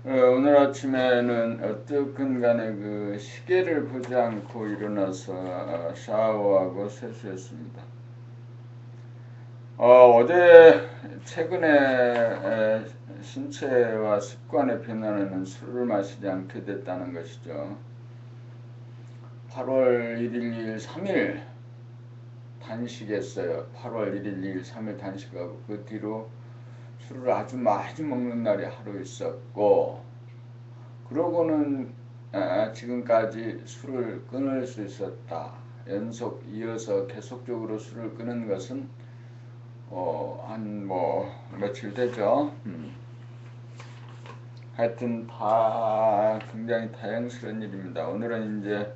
오늘 아침에는 어떻든 간에 그 시계를 보지 않고 일어나서 샤워하고 세수했습니다. 어제 최근에 신체와 습관의 변화는 술을 마시지 않게 됐다는 것이죠. 8월 1일, 2일, 3일 단식했어요. 8월 1일, 2일, 3일 단식하고 그 뒤로 술을 아주 많이 먹는 날이 하루 있었고, 그러고는 지금까지 술을 끊을 수 있었다. 연속 이어서 계속적으로 술을 끊은 것은 한 며칠 되죠. 하여튼 다 굉장히 다양스러운 일입니다. 오늘은 이제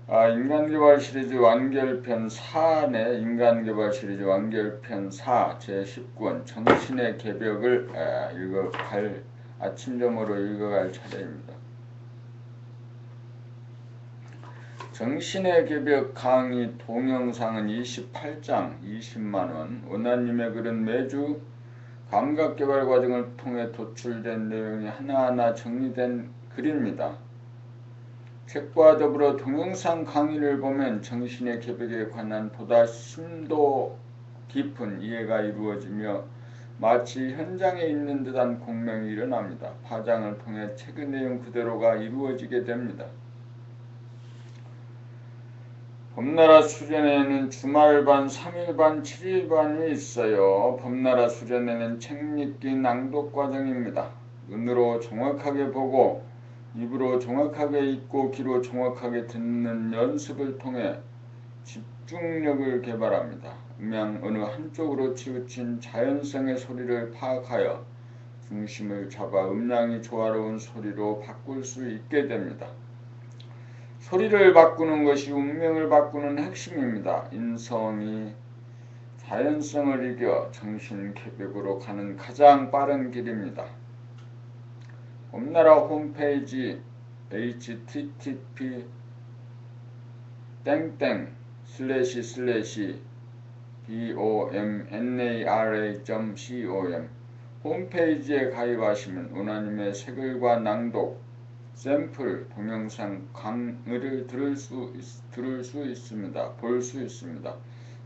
인간개발 시리즈 완결편 4네. 인간개발 시리즈 완결편 4 제19권 정신의 개벽을 아침점으로 읽어갈 차례입니다. 정신의 개벽 강의 동영상은 28장 20만원. 원나님의 글은 매주 감각개발 과정을 통해 도출된 내용이 하나하나 정리된 글입니다. 책과 더불어 동영상 강의를 보면 정신의 개벽에 관한 보다 심도 깊은 이해가 이루어지며 마치 현장에 있는 듯한 공명이 일어납니다. 파장을 통해 책의 내용 그대로가 이루어지게 됩니다. 봄나라 수련회에는 주말반, 3일반, 7일반이 있어요. 봄나라 수련회는 책 읽기 낭독 과정입니다. 눈으로 정확하게 보고 입으로 정확하게 읽고 귀로 정확하게 듣는 연습을 통해 집중력을 개발합니다. 음양 어느 한쪽으로 치우친 자연성의 소리를 파악하여 중심을 잡아 음량이 조화로운 소리로 바꿀 수 있게 됩니다. 소리를 바꾸는 것이 운명을 바꾸는 핵심입니다. 인성이 자연성을 이겨 정신 개벽으로 가는 가장 빠른 길입니다. 봄나라 홈페이지 http://bomnara.com 홈페이지에 가입하시면 원하님의 색을과 낭독, 샘플, 동영상 강의를 들을 수 있습니다. 볼 수 있습니다.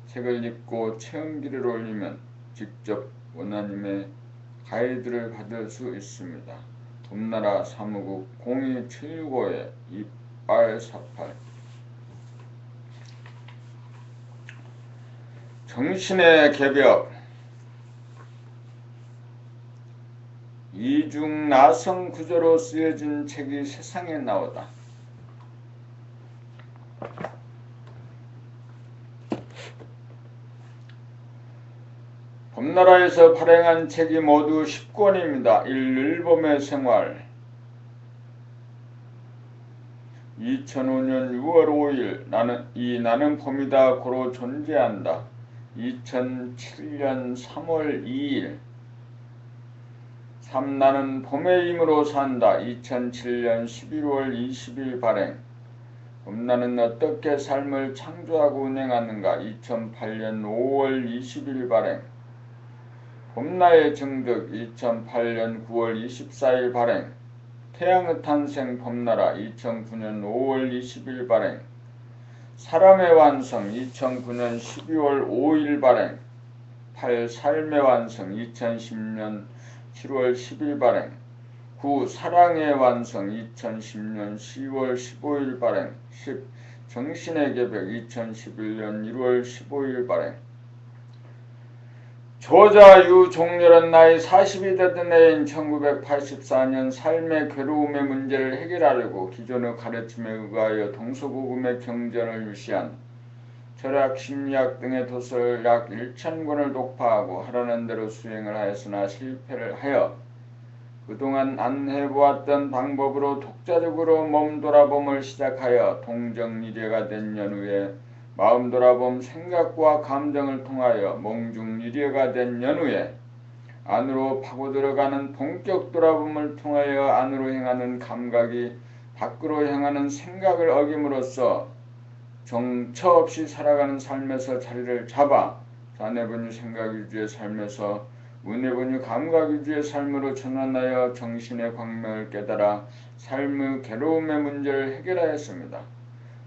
책을 읽고 체험기를 올리면 직접 원하님의 가이드를 받을 수 있습니다. 봄나라 사무국 02765-2848. 정신의 개벽. 이중 나성 구조로 쓰여진 책이 세상에 나오다. 봄나라에서 발행한 책이 모두 10권입니다. 1. 일봄의 생활 2005년 6월 5일 나는 봄이다 고로 존재한다. 2007년 3월 2일 3. 나는 봄의 힘으로 산다. 2007년 11월 20일 발행. 봄나는 어떻게 삶을 창조하고 운행하는가. 2008년 5월 20일 발행. 봄나의 정득 2008년 9월 24일 발행. 태양의 탄생 봄나라 2009년 5월 20일 발행. 사람의 완성 2009년 12월 5일 발행. 8. 삶의 완성 2010년 7월 10일 발행. 9. 사랑의 완성 2010년 10월 15일 발행. 10. 정신의 개벽 2011년 1월 15일 발행. 저자 유종렬은 나이 40이 되던 해인 1984년 삶의 괴로움의 문제를 해결하려고 기존의 가르침에 의하여 동서고금의 경전을 유시한 철학, 심리학 등의 도서를 약 1,000권을 독파하고 하라는 대로 수행을 하였으나 실패를 하여 그동안 안 해보았던 방법으로 독자적으로 몸 돌아봄을 시작하여 동정리례가 된 연후에 마음 돌아봄 생각과 감정을 통하여 몽중리례가 된 연후에 안으로 파고들어가는 본격 돌아봄을 통하여 안으로 향하는 감각이 밖으로 향하는 생각을 어김으로써 정처 없이 살아가는 삶에서 자리를 잡아 자네분이 생각 위주의 삶에서 문해본이 감각 위주의 삶으로 전환하여 정신의 광명을 깨달아 삶의 괴로움의 문제를 해결하였습니다.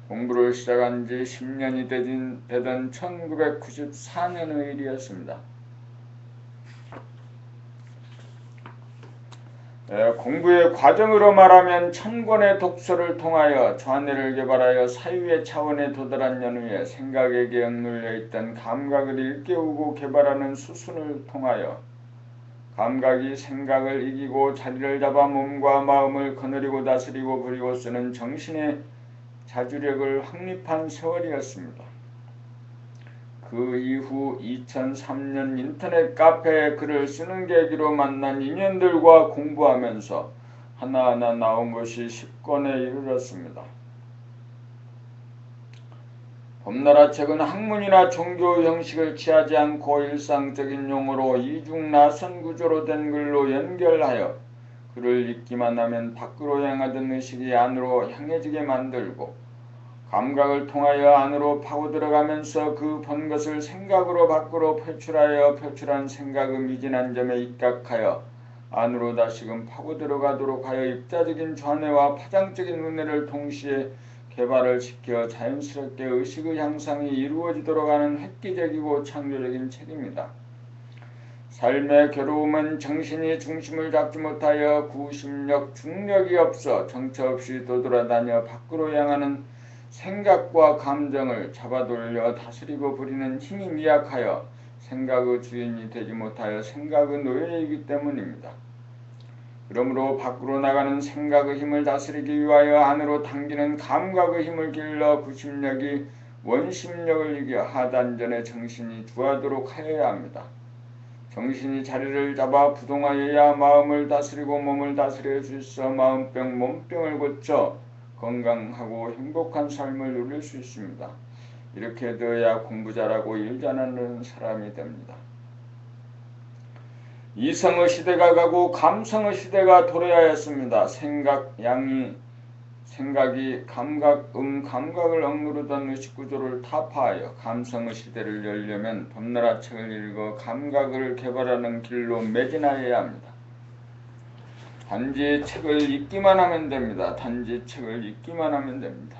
공부를 시작한 지 10년이 되던 1994년의 일이었습니다. 공부의 과정으로 말하면 1000권의 독서를 통하여 좌뇌를 개발하여 사유의 차원에 도달한 연후에 생각에게 억눌려 있던 감각을 일깨우고 개발하는 수순을 통하여 감각이 생각을 이기고 자리를 잡아 몸과 마음을 거느리고 다스리고 부리고 쓰는 정신의 자주력을 확립한 세월이었습니다. 그 이후 2003년 인터넷 카페에 글을 쓰는 계기로 만난 인연들과 공부하면서 하나하나 나온 것이 10권에 이르렀습니다. 봄나라 책은 학문이나 종교 형식을 취하지 않고 일상적인 용어로 이중나선 구조로 된 글로 연결하여 글을 읽기만 하면 밖으로 향하던 의식이 안으로 향해지게 만들고 감각을 통하여 안으로 파고 들어가면서 그 본 것을 생각으로 밖으로 표출하여 표출한 생각의 미진한 점에 입각하여 안으로 다시금 파고 들어가도록 하여 입자적인 좌뇌와 파장적인 우뇌를 동시에 개발을 시켜 자연스럽게 의식의 향상이 이루어지도록 하는 획기적이고 창조적인 책입니다. 삶의 괴로움은 정신이 중심을 잡지 못하여 구심력, 중력이 없어 정처 없이 도돌아다녀 밖으로 향하는 생각과 감정을 잡아돌려 다스리고 부리는 힘이 미약하여 생각의 주인이 되지 못하여 생각의 노예이기 때문입니다. 그러므로 밖으로 나가는 생각의 힘을 다스리기 위하여 안으로 당기는 감각의 힘을 길러 구심력이 원심력을 이겨 하단전에 정신이 주하도록 하여야 합니다. 정신이 자리를 잡아 부동하여야 마음을 다스리고 몸을 다스릴 수 있어 마음병, 몸병을 고쳐 건강하고 행복한 삶을 누릴 수 있습니다. 이렇게 되어야 공부 잘하고 일 잘하는 사람이 됩니다. 이성의 시대가 가고 감성의 시대가 도래하였습니다. 생각이 감각을 억누르던 의식구조를 타파하여 감성의 시대를 열려면 봄나라 책을 읽어 감각을 개발하는 길로 매진하여야 합니다. 단지 책을 읽기만 하면 됩니다. 단지 책을 읽기만 하면 됩니다.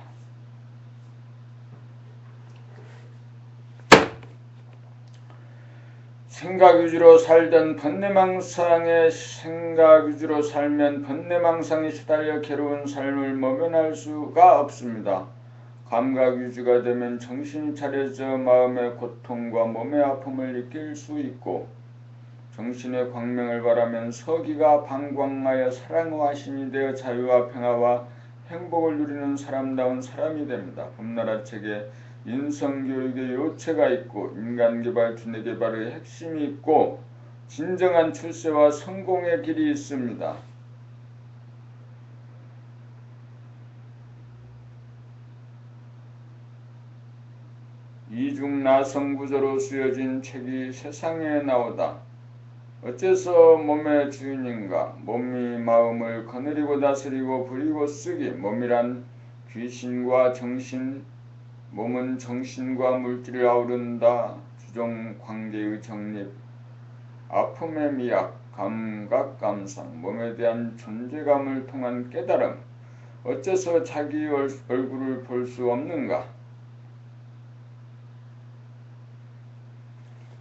생각 위주로 살던 생각 위주로 살면 번뇌망상에 시달려 괴로운 삶을 모면할 수가 없습니다. 감각 위주가 되면 정신이 차려져 마음의 고통과 몸의 아픔을 느낄 수 있고 정신의 광명을 바라면 서기가 방광하여 사랑의 화신이 되어 자유와 평화와 행복을 누리는 사람다운 사람이 됩니다. 봄나라 책에 인성교육의 요체가 있고 인간개발, 두뇌개발의 핵심이 있고 진정한 출세와 성공의 길이 있습니다. 이중나성구조로 쓰여진 책이 세상에 나오다. 어째서 몸의 주인인가? 몸이 마음을 거느리고 다스리고 부리고 쓰기. 몸이란 귀신과 정신, 몸은 정신과 물질을 아우른다. 주종관계의 정립, 아픔의 미학, 감각, 감상, 몸에 대한 존재감을 통한 깨달음. 어째서 자기 얼굴을 볼 수 없는가?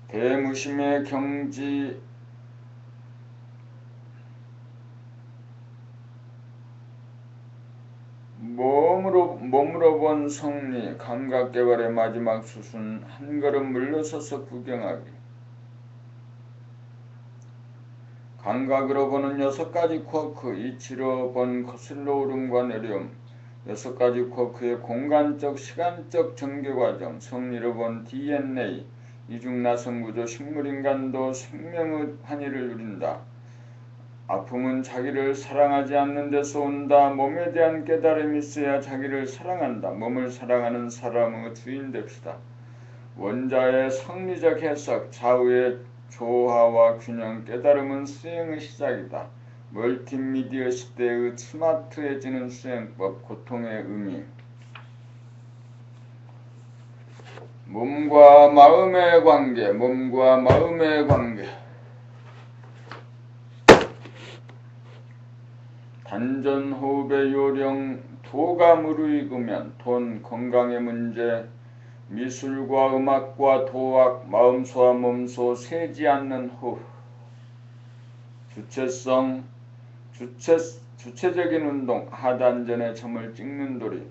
대무심의 경지, 몸으로 본 성리, 감각개발의 마지막 수순, 한 걸음 물러서서 구경하기. 감각으로 보는 6가지 쿼크, 이치로 본 거슬러 오름과 내려옴, 6가지 쿼크의 공간적, 시간적 전개과정, 성리로 본 DNA, 이중나성구조, 식물인간도 생명의 환희를 누린다. 아픔은 자기를 사랑하지 않는 데서 온다. 몸에 대한 깨달음이 있어야 자기를 사랑한다. 몸을 사랑하는 사람의 주인 됩시다. 원자의 성리적 해석, 좌우의 조화와 균형, 깨달음은 수행의 시작이다. 멀티미디어 시대의 스마트해지는 수행법, 고통의 의미. 몸과 마음의 관계, 몸과 마음의 관계. 단전 호흡의 요령 도가 무르익으면 돈 건강의 문제 미술과 음악과 도학 마음소와 몸소 세지 않는 호흡 주체적인 운동 하단전에 점을 찍는 도리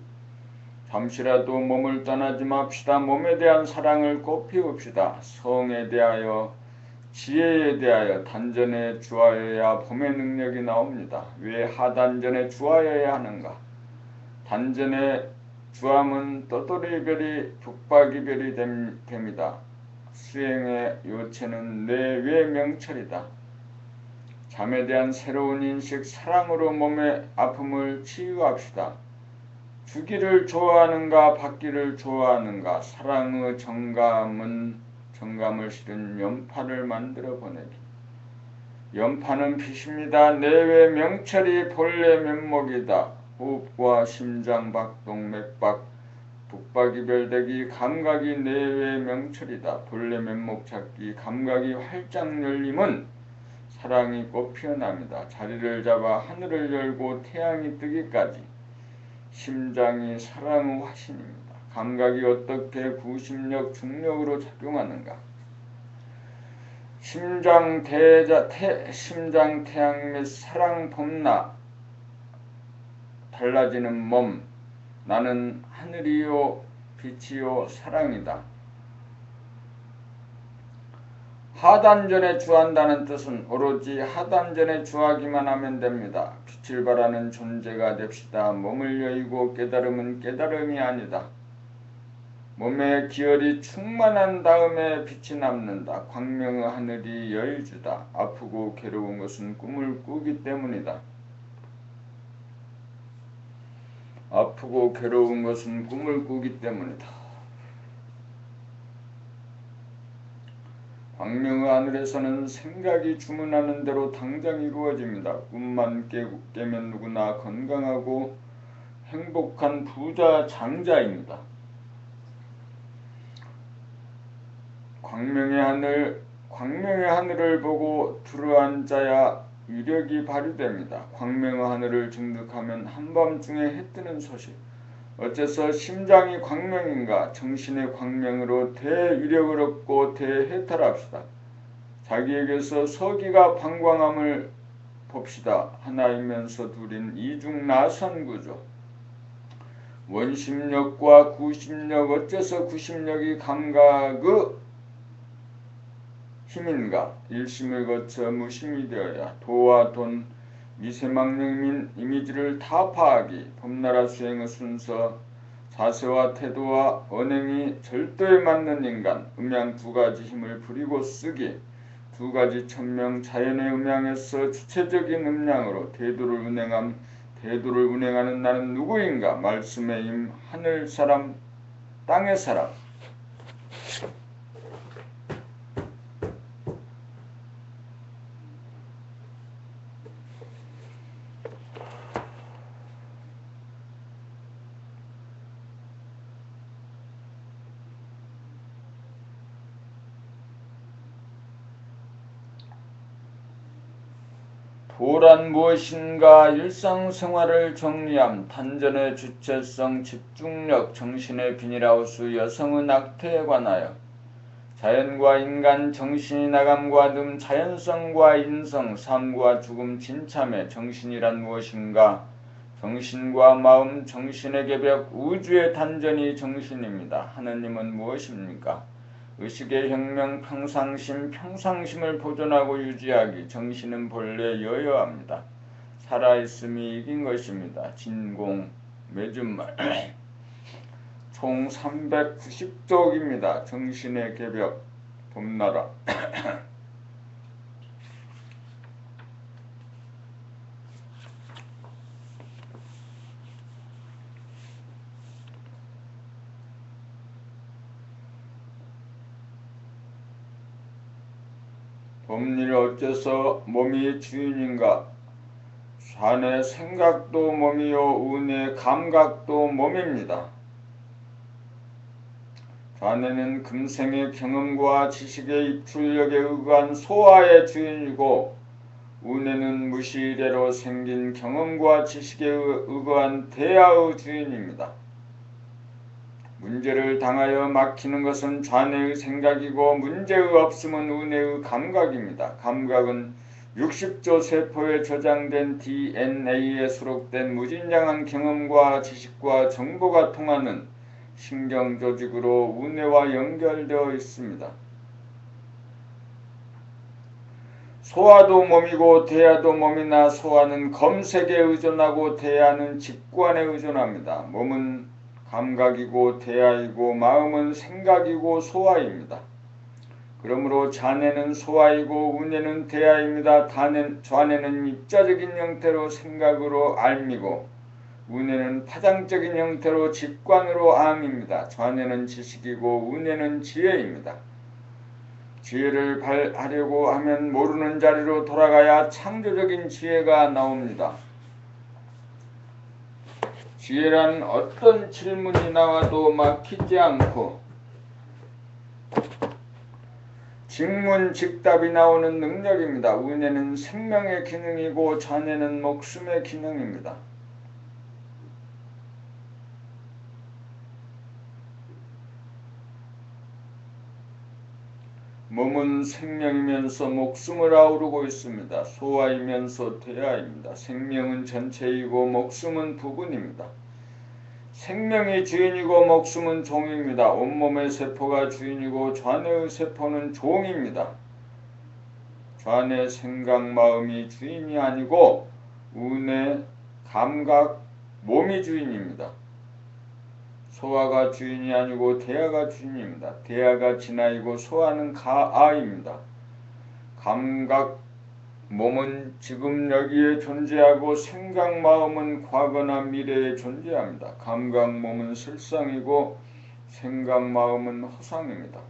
잠시라도 몸을 떠나지 맙시다. 몸에 대한 사랑을 꼭 피웁시다. 성에 대하여 지혜에 대하여 단전에 주하여야 봄의 능력이 나옵니다. 왜 하단전에 주하여야 하는가? 단전에 주함은 떠돌이별이 북박이별이 됩니다. 수행의 요체는 뇌외 명철이다. 잠에 대한 새로운 인식, 사랑으로 몸의 아픔을 치유합시다. 주기를 좋아하는가 받기를 좋아하는가 사랑의 정감을 실은 연파를 만들어 보내기. 연파는 빛입니다. 내외 명철이 본래 면목이다. 호흡과 심장박동 맥박 북박이별되기 감각이 내외 명철이다. 본래 면목 찾기 감각이 활짝 열림은 사랑이 꽃 피어납니다. 자리를 잡아 하늘을 열고 태양이 뜨기까지 심장이 사랑의 화신입니다. 감각이 어떻게 구심력, 중력으로 작용하는가? 심장 태양 및 사랑 봄나 달라지는 몸 나는 하늘이요 빛이요 사랑이다. 하단전에 주한다는 뜻은 오로지 하단전에 주하기만 하면 됩니다. 빛을 발하는 존재가 됩시다. 몸을 여의고 깨달음은 깨달음이 아니다. 몸의 기혈이 충만한 다음에 빛이 남는다. 광명의 하늘이 여의주다. 아프고 괴로운 것은 꿈을 꾸기 때문이다. 아프고 괴로운 것은 꿈을 꾸기 때문이다. 광명의 하늘에서는 생각이 주문하는 대로 당장 이루어집니다. 꿈만 깨면 누구나 건강하고 행복한 부자 장자입니다. 광명의 하늘을 보고 두루앉아야 위력이 발휘됩니다. 광명의 하늘을 증득하면 한밤중에 해뜨는 소식. 어째서 심장이 광명인가? 정신의 광명으로 대위력을 얻고 대해탈합시다. 자기에게서 서기가 방광함을 봅시다. 하나이면서 둘인 이중나선구조. 원심력과 구심력 어째서 구심력이 감각의 힘인가? 일심을 거쳐 무심이 되어야 도와 돈 미세망령민 이미지를 다 파악이 봄나라 수행의 순서 자세와 태도와 언행이 절도에 맞는 인간 음양 두 가지 힘을 부리고 쓰기 두 가지 천명 자연의 음양에서 주체적인 음양으로 대도를 운행하는 나는 누구인가? 말씀의 힘 하늘 사람 땅의 사람 도란 무엇인가? 일상생활을 정리함. 단전의 주체성, 집중력, 정신의 비닐하우스, 여성의 낙태에 관하여 자연과 인간, 정신이 나감과 듬, 자연성과 인성, 삶과 죽음, 진참의 정신이란 무엇인가? 정신과 마음, 정신의 개벽, 우주의 단전이 정신입니다. 하느님은 무엇입니까? 의식의 혁명, 평상심을 보존하고 유지하기. 정신은 본래 여여합니다. 살아있음이 이긴 것입니다. 진공, 매준말 총 390쪽입니다. 정신의 개벽, 봄나라 봄일 어째서 몸이 주인인가? 좌뇌 생각도 몸이요 우뇌 감각도 몸입니다. 좌뇌는 금생의 경험과 지식의 입출력에 의한 소화의 주인이고 운해는 무시이래로 생긴 경험과 지식에 의거한 대하의 주인입니다. 문제를 당하여 막히는 것은 좌뇌의 생각이고 문제의 없음은 운해의 감각입니다. 감각은 60조 세포에 저장된 DNA에 수록된 무진장한 경험과 지식과 정보가 통하는 신경조직으로 운해와 연결되어 있습니다. 소화도 몸이고 대하도 몸이나 소화는 검색에 의존하고 대하는 직관에 의존합니다. 몸은 감각이고 대하이고 마음은 생각이고 소화입니다. 그러므로 좌뇌는 소화이고 운해는 대하입니다. 좌뇌는 입자적인 형태로 생각으로 알미고 운해는 파장적인 형태로 직관으로 암입니다. 좌뇌는 지식이고 운해는 지혜입니다. 지혜를 발하려고 하면 모르는 자리로 돌아가야 창조적인 지혜가 나옵니다. 지혜란 어떤 질문이 나와도 막히지 않고 직문직답이 나오는 능력입니다. 운해는 생명의 기능이고 좌뇌는 목숨의 기능입니다. 몸은 생명이면서 목숨을 아우르고 있습니다. 소화이면서 대하입니다. 생명은 전체이고 목숨은 부분입니다. 생명이 주인이고 목숨은 종입니다. 온몸의 세포가 주인이고 좌뇌의 세포는 종입니다. 좌뇌 생각 마음이 주인이 아니고 운해 감각 몸이 주인입니다. 소화가 주인이 아니고 대하가 주인입니다. 대하가 진하이고 소화는 가아입니다. 감각 몸은 지금 여기에 존재하고 생각 마음은 과거나 미래에 존재합니다. 감각 몸은 실상이고 생각 마음은 허상입니다.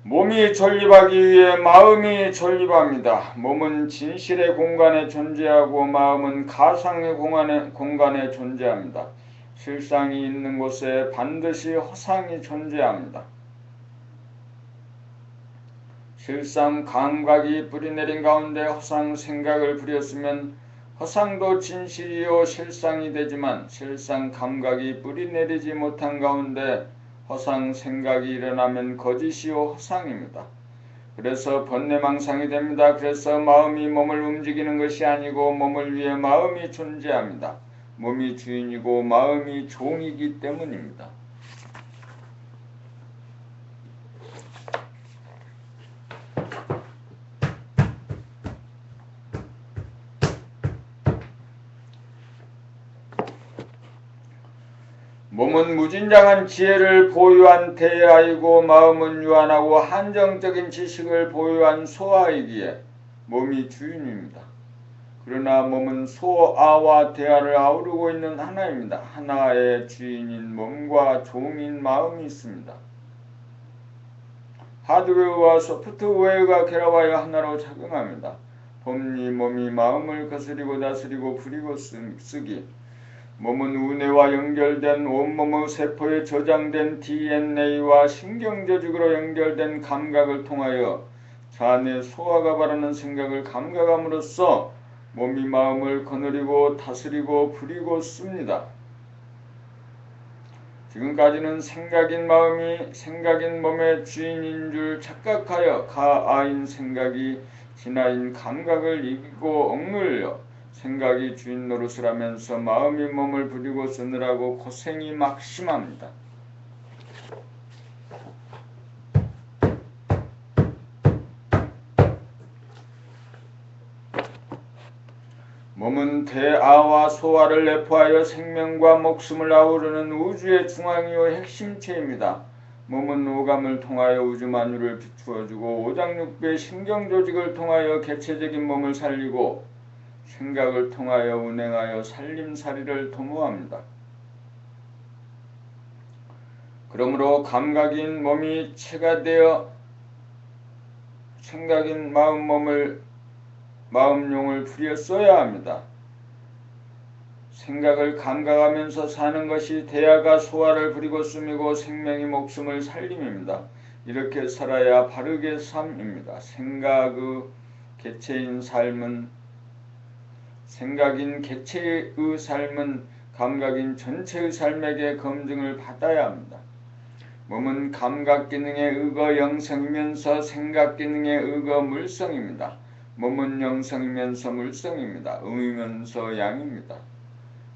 몸이 존립하기 위해 마음이 존립합니다. 몸은 진실의 공간에 존재하고 마음은 가상의 공간에 존재합니다. 실상이 있는 곳에 반드시 허상이 존재합니다. 실상 감각이 뿌리내린 가운데 허상 생각을 부렸으면 허상도 진실이요 실상이 되지만 실상 감각이 뿌리내리지 못한 가운데 허상 생각이 일어나면 거짓이요 허상입니다. 그래서 번뇌망상이 됩니다. 그래서 마음이 몸을 움직이는 것이 아니고 몸을 위해 마음이 존재합니다. 몸이 주인이고 마음이 종이기 때문입니다. 몸은 무진장한 지혜를 보유한 대하이고 마음은 유한하고 한정적인 지식을 보유한 소아이기에 몸이 주인입니다. 그러나 몸은 소아와 대하를 아우르고 있는 하나입니다. 하나의 주인인 몸과 종인 마음이 있습니다. 하드웨어와 소프트웨어가 결합하여 하나로 작용합니다. 몸이 마음을 거스리고 다스리고 부리고 쓰기. 몸은 운해와 연결된 온몸의 세포에 저장된 DNA와 신경조직으로 연결된 감각을 통하여 좌뇌 소화가 바라는 생각을 감각함으로써 몸이 마음을 거느리고 다스리고 부리고 씁니다. 지금까지는 생각인 마음이 생각인 몸의 주인인 줄 착각하여 가아인 생각이 진아인 감각을 이기고 억눌려 생각이 주인 노릇을 하면서 마음이 몸을 부리고 쓰느라고 고생이 막심합니다. 몸은 대아와 소아를 내포하여 생명과 목숨을 아우르는 우주의 중앙이요 핵심체입니다. 몸은 오감을 통하여 우주 만유를 비추어주고 오장육부의 신경조직을 통하여 개체적인 몸을 살리고 생각을 통하여 운행하여 살림살이를 도모합니다. 그러므로 감각인 몸이 체가 되어 생각인 마음용을 부려 써야 합니다. 생각을 감각하면서 사는 것이 대하가 소화를 부리고 쓰미고 생명이 목숨을 살림입니다. 이렇게 살아야 바르게 삶입니다. 생각인 개체의 삶은 감각인 전체의 삶에게 검증을 받아야 합니다. 몸은 감각기능에 의거 영성이면서 생각기능에 의거 물성입니다. 몸은 영성이면서 물성입니다. 음이면서 양입니다.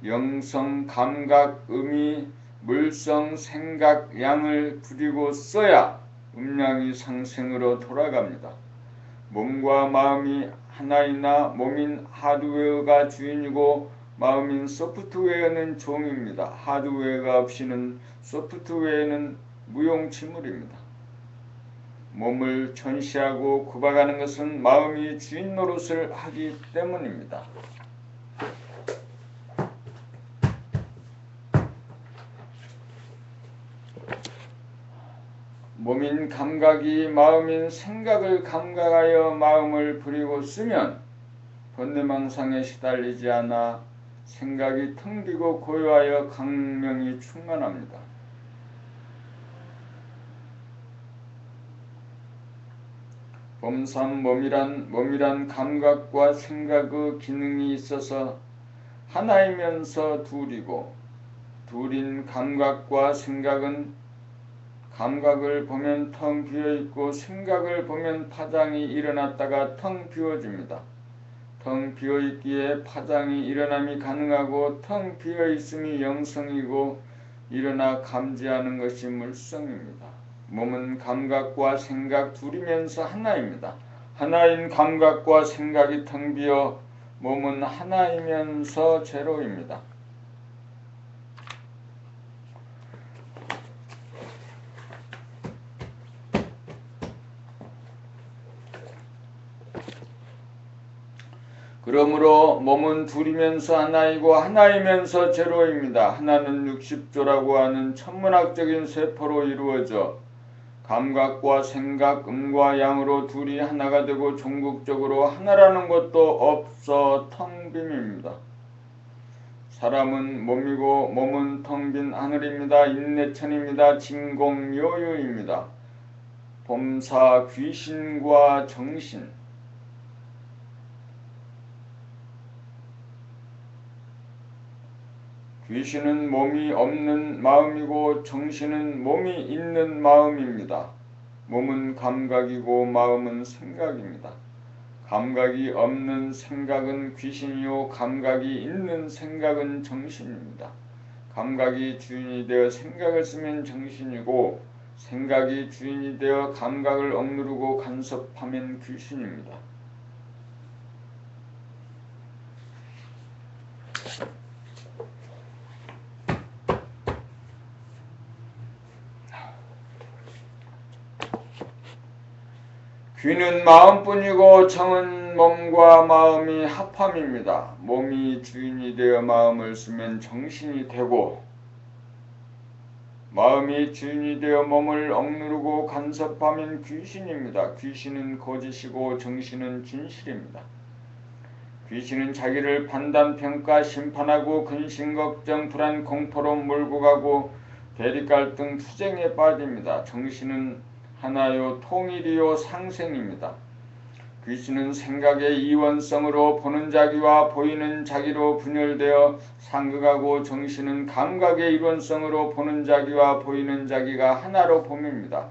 영성, 감각, 음이, 물성, 생각, 양을 부리고 써야 음양이 상생으로 돌아갑니다. 몸과 마음이 하나이나 몸인 하드웨어가 주인이고 마음인 소프트웨어는 종입니다. 하드웨어가 없이는 소프트웨어는 무용지물입니다. 몸을 전시하고 구박하는 것은 마음이 주인 노릇을 하기 때문입니다. 몸인 감각이 마음인 생각을 감각하여 마음을 부리고 쓰면 번뇌망상에 시달리지 않아 생각이 텅 비고 고요하여 강명이 충만합니다. 범삼 몸이란 감각과 생각의 기능이 있어서 하나이면서 둘이고 둘인 감각과 생각은 감각을 보면 텅 비어있고 생각을 보면 파장이 일어났다가 텅 비워집니다. 텅 비어있기에 파장이 일어남이 가능하고 텅 비어있음이 영성이고 일어나 감지하는 것이 물성입니다. 몸은 감각과 생각 둘이면서 하나입니다. 하나인 감각과 생각이 텅 비어 몸은 하나이면서 제로입니다. 그러므로 몸은 둘이면서 하나이고 하나이면서 제로입니다. 하나는 60조라고 하는 천문학적인 세포로 이루어져 감각과 생각, 음과 양으로 둘이 하나가 되고 종국적으로 하나라는 것도 없어 텅 빔입니다. 사람은 몸이고 몸은 텅 빈 하늘입니다. 인내천입니다. 진공요요입니다. 범사 귀신과 정신 귀신은 몸이 없는 마음이고 정신은 몸이 있는 마음입니다. 몸은 감각이고 마음은 생각입니다. 감각이 없는 생각은 귀신이요 감각이 있는 생각은 정신입니다. 감각이 주인이 되어 생각을 쓰면 정신이고 생각이 주인이 되어 감각을 억누르고 간섭하면 귀신입니다. 귀는 마음뿐이고 정은 몸과 마음이 합함입니다. 몸이 주인이 되어 마음을 쓰면 정신이 되고 마음이 주인이 되어 몸을 억누르고 간섭하면 귀신입니다. 귀신은 거짓이고 정신은 진실입니다. 귀신은 자기를 판단, 평가, 심판하고 근심, 걱정, 불안, 공포로 몰고 가고 대립, 갈등, 투쟁에 빠집니다. 정신은 하나요 통일이요 상생입니다. 귀신은 생각의 이원성으로 보는 자기와 보이는 자기로 분열되어 상극하고 정신은 감각의 일원성으로 보는 자기와 보이는 자기가 하나로 봄입니다.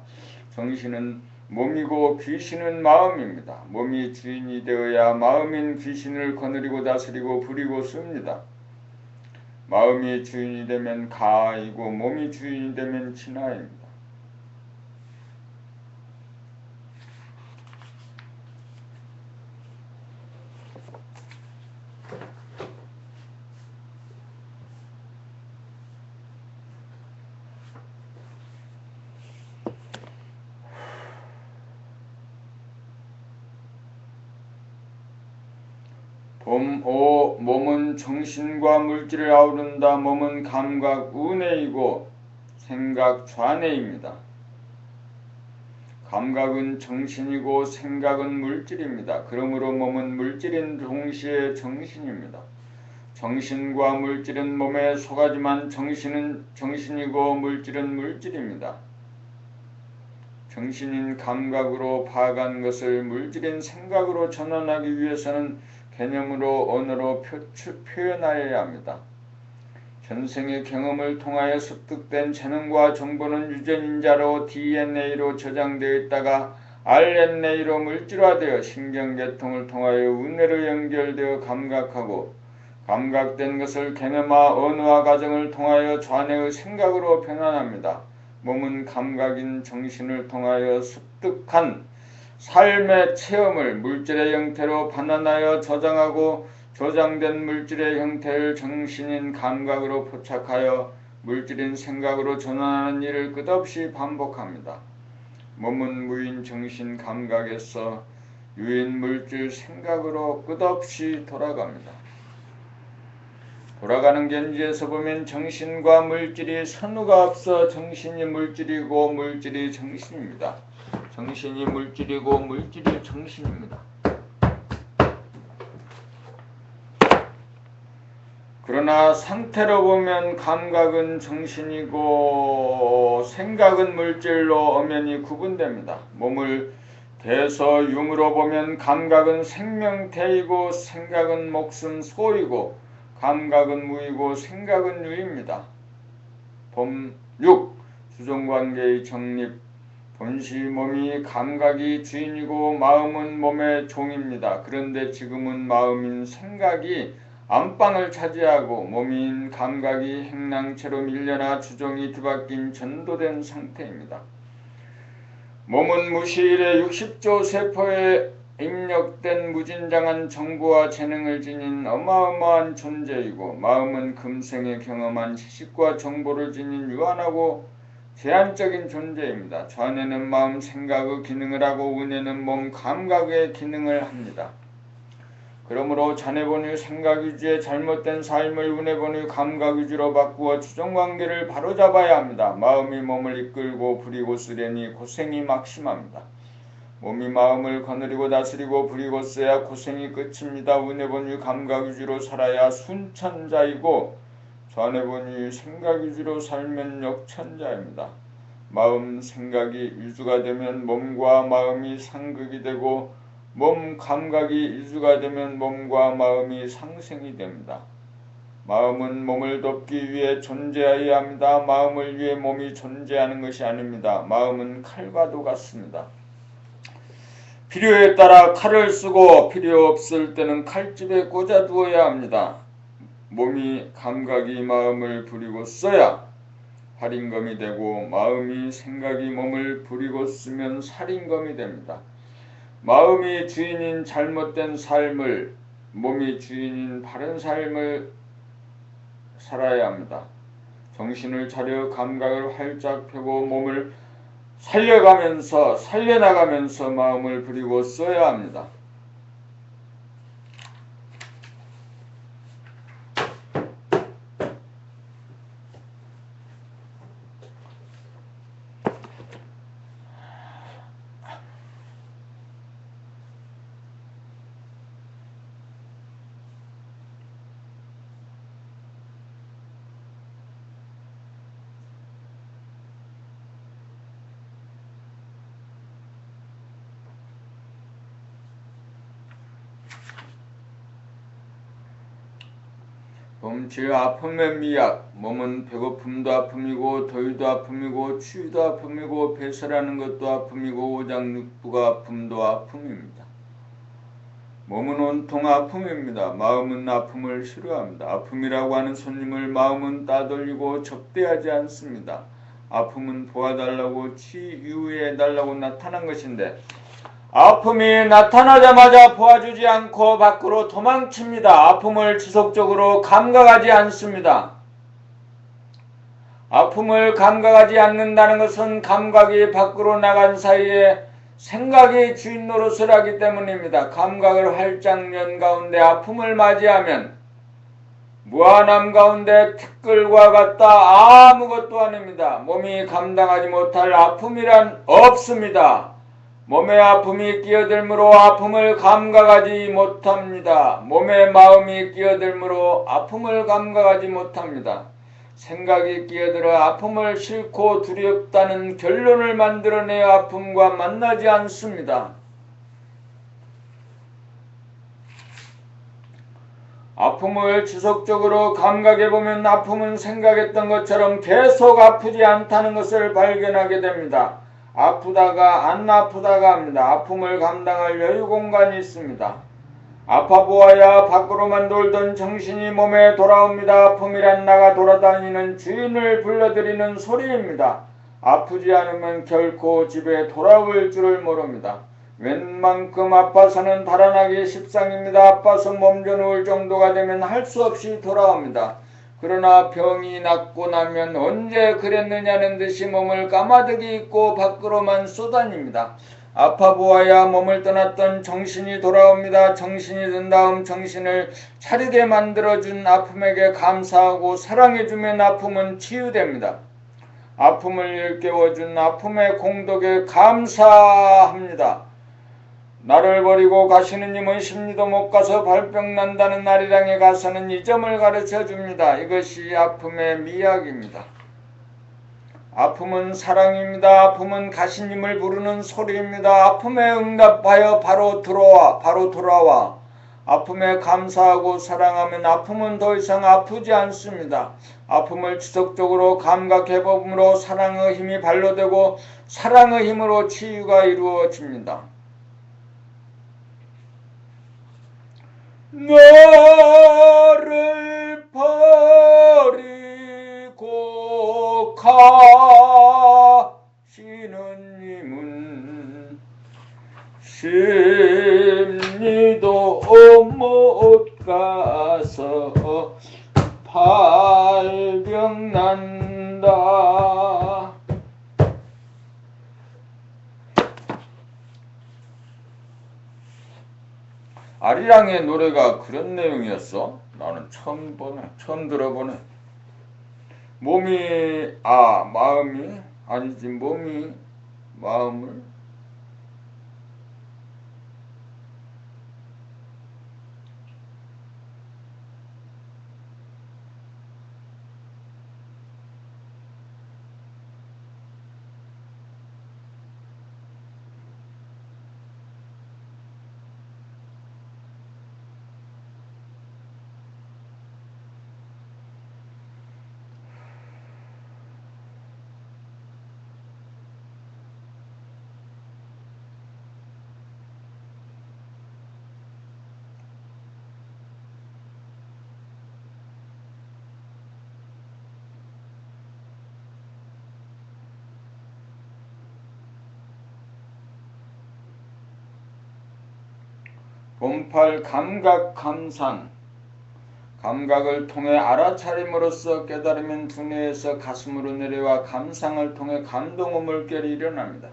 정신은 몸이고 귀신은 마음입니다. 몸이 주인이 되어야 마음인 귀신을 거느리고 다스리고 부리고 씁니다. 마음이 주인이 되면 가이고 몸이 주인이 되면 진하입니다. 몸은 정신과 물질을 아우른다. 몸은 감각 우내이고 생각 좌내입니다. 감각은 정신이고 생각은 물질입니다. 그러므로 몸은 물질인 동시에 정신입니다. 정신과 물질은 몸에 속하지만 정신은 정신이고 물질은 물질입니다. 정신인 감각으로 파악한 것을 물질인 생각으로 전환하기 위해서는 개념으로 언어로 표현하여야 합니다. 전생의 경험을 통하여 습득된 재능과 정보는 유전인자로 DNA로 저장되어 있다가 RNA로 물질화되어 신경계통을 통하여 운해로 연결되어 감각하고, 감각된 것을 개념화 언어화 과정을 통하여 좌뇌의 생각으로 변환합니다. 몸은 감각인 정신을 통하여 습득한 삶의 체험을 물질의 형태로 반환하여 저장하고, 저장된 물질의 형태를 정신인 감각으로 포착하여 물질인 생각으로 전환하는 일을 끝없이 반복합니다. 몸은 무인 정신 감각에서 유인 물질 생각으로 끝없이 돌아갑니다. 돌아가는 견지에서 보면 정신과 물질이 선후가 없어 정신이 물질이고 물질이 정신입니다. 정신이 물질이고 물질이 정신입니다. 그러나 상태로 보면 감각은 정신이고 생각은 물질로 엄연히 구분됩니다. 몸을 대서 융으로 보면 감각은 생명태이고 생각은 목숨 소이고 감각은 무이고 생각은 유입니다. 봄 6. 주종관계의 정립. 본시 몸이 감각이 주인이고 마음은 몸의 종입니다. 그런데 지금은 마음인 생각이 안방을 차지하고 몸인 감각이 행랑체로 밀려나 주종이 뒤바뀐 전도된 상태입니다. 몸은 무시일의 60조 세포에 입력된 무진장한 정보와 재능을 지닌 어마어마한 존재이고, 마음은 금생에 경험한 지식과 정보를 지닌 유한하고 제한적인 존재입니다. 좌뇌는 마음 생각의 기능을 하고 우뇌는 몸 감각의 기능을 합니다. 그러므로 좌뇌본의 생각 위주의 잘못된 삶을 우뇌본의 감각 위주로 바꾸어 주종관계를 바로잡아야 합니다. 마음이 몸을 이끌고 부리고 쓰려니 고생이 막심합니다. 몸이 마음을 거느리고 다스리고 부리고 써야 고생이 끝입니다. 우뇌본의 감각 위주로 살아야 순천자이고 좌뇌본의 생각 위주로 살면 역천자입니다. 마음 생각이 유주가 되면 몸과 마음이 상극이 되고 몸 감각이 유주가 되면 몸과 마음이 상생이 됩니다. 마음은 몸을 돕기 위해 존재해야 합니다. 마음을 위해 몸이 존재하는 것이 아닙니다. 마음은 칼과도 같습니다. 필요에 따라 칼을 쓰고 필요 없을 때는 칼집에 꽂아두어야 합니다. 몸이 감각이 마음을 부리고 써야 활인검이 되고 마음이 생각이 몸을 부리고 쓰면 살인검이 됩니다. 마음이 주인인 잘못된 삶을, 몸이 주인인 바른 삶을 살아야 합니다. 정신을 차려 감각을 활짝 펴고 몸을 살려나가면서 마음을 부리고 써야 합니다. 범칠 아픔의 미약. 몸은 배고픔도 아픔이고 더위도 아픔이고 추위도 아픔이고 배설하는 것도 아픔이고 오장육부가 아픔도 아픔입니다. 몸은 온통 아픔입니다. 마음은 아픔을 싫어합니다. 아픔이라고 하는 손님을 마음은 따돌리고 접대하지 않습니다. 아픔은 보아달라고 치유해달라고 나타난 것인데 아픔이 나타나자마자 보아주지 않고 밖으로 도망칩니다. 아픔을 지속적으로 감각하지 않습니다. 아픔을 감각하지 않는다는 것은 감각이 밖으로 나간 사이에 생각이 주인 노릇을 하기 때문입니다. 감각을 활짝 연 가운데 아픔을 맞이하면 무한함 가운데 티끌과 같다 아무것도 아닙니다. 몸이 감당하지 못할 아픔이란 없습니다. 몸의 아픔이 끼어들므로 아픔을 감각하지 못합니다. 몸의 마음이 끼어들므로 아픔을 감각하지 못합니다. 생각이 끼어들어 아픔을 싫고 두렵다는 결론을 만들어내어 아픔과 만나지 않습니다. 아픔을 지속적으로 감각해보면 아픔은 생각했던 것처럼 계속 아프지 않다는 것을 발견하게 됩니다. 아프다가 안 아프다가 합니다. 아픔을 감당할 여유 공간이 있습니다. 아파 보아야 밖으로만 돌던 정신이 몸에 돌아옵니다. 아픔이란 나가 돌아다니는 주인을 불러들이는 소리입니다. 아프지 않으면 결코 집에 돌아올 줄을 모릅니다. 웬만큼 아파서는 달아나기 십상입니다. 아파서 몸져누울 정도가 되면 할 수 없이 돌아옵니다. 그러나 병이 낫고 나면 언제 그랬느냐는 듯이 몸을 까마득히 잊고 밖으로만 쏘다닙니다. 아파 보아야 몸을 떠났던 정신이 돌아옵니다. 정신이 든 다음 정신을 차리게 만들어준 아픔에게 감사하고 사랑해주면 아픔은 치유됩니다. 아픔을 일깨워준 아픔의 공덕에 감사합니다. 나를 버리고 가시는 님은 십리도 못 가서 발병 난다는 아리랑에 가서는 이 점을 가르쳐 줍니다. 이것이 아픔의 미학입니다. 아픔은 사랑입니다. 아픔은 가시님을 부르는 소리입니다. 아픔에 응답하여 바로 돌아와. 아픔에 감사하고 사랑하면 아픔은 더 이상 아프지 않습니다. 아픔을 지속적으로 감각해봄으로 사랑의 힘이 발로되고 사랑의 힘으로 치유가 이루어집니다. 나를 버리고 가시는 님은 십리도 못 가서 발병 난다. 아리랑의 노래가 그런 내용이었어? 나는 처음 들어보네. 마음이 아니지, 몸이 마음을 본팔 감각 감상 감각을 통해 알아차림으로써 깨달으면 두뇌에서 가슴으로 내려와 감상을 통해 감동의 물결이 일어납니다.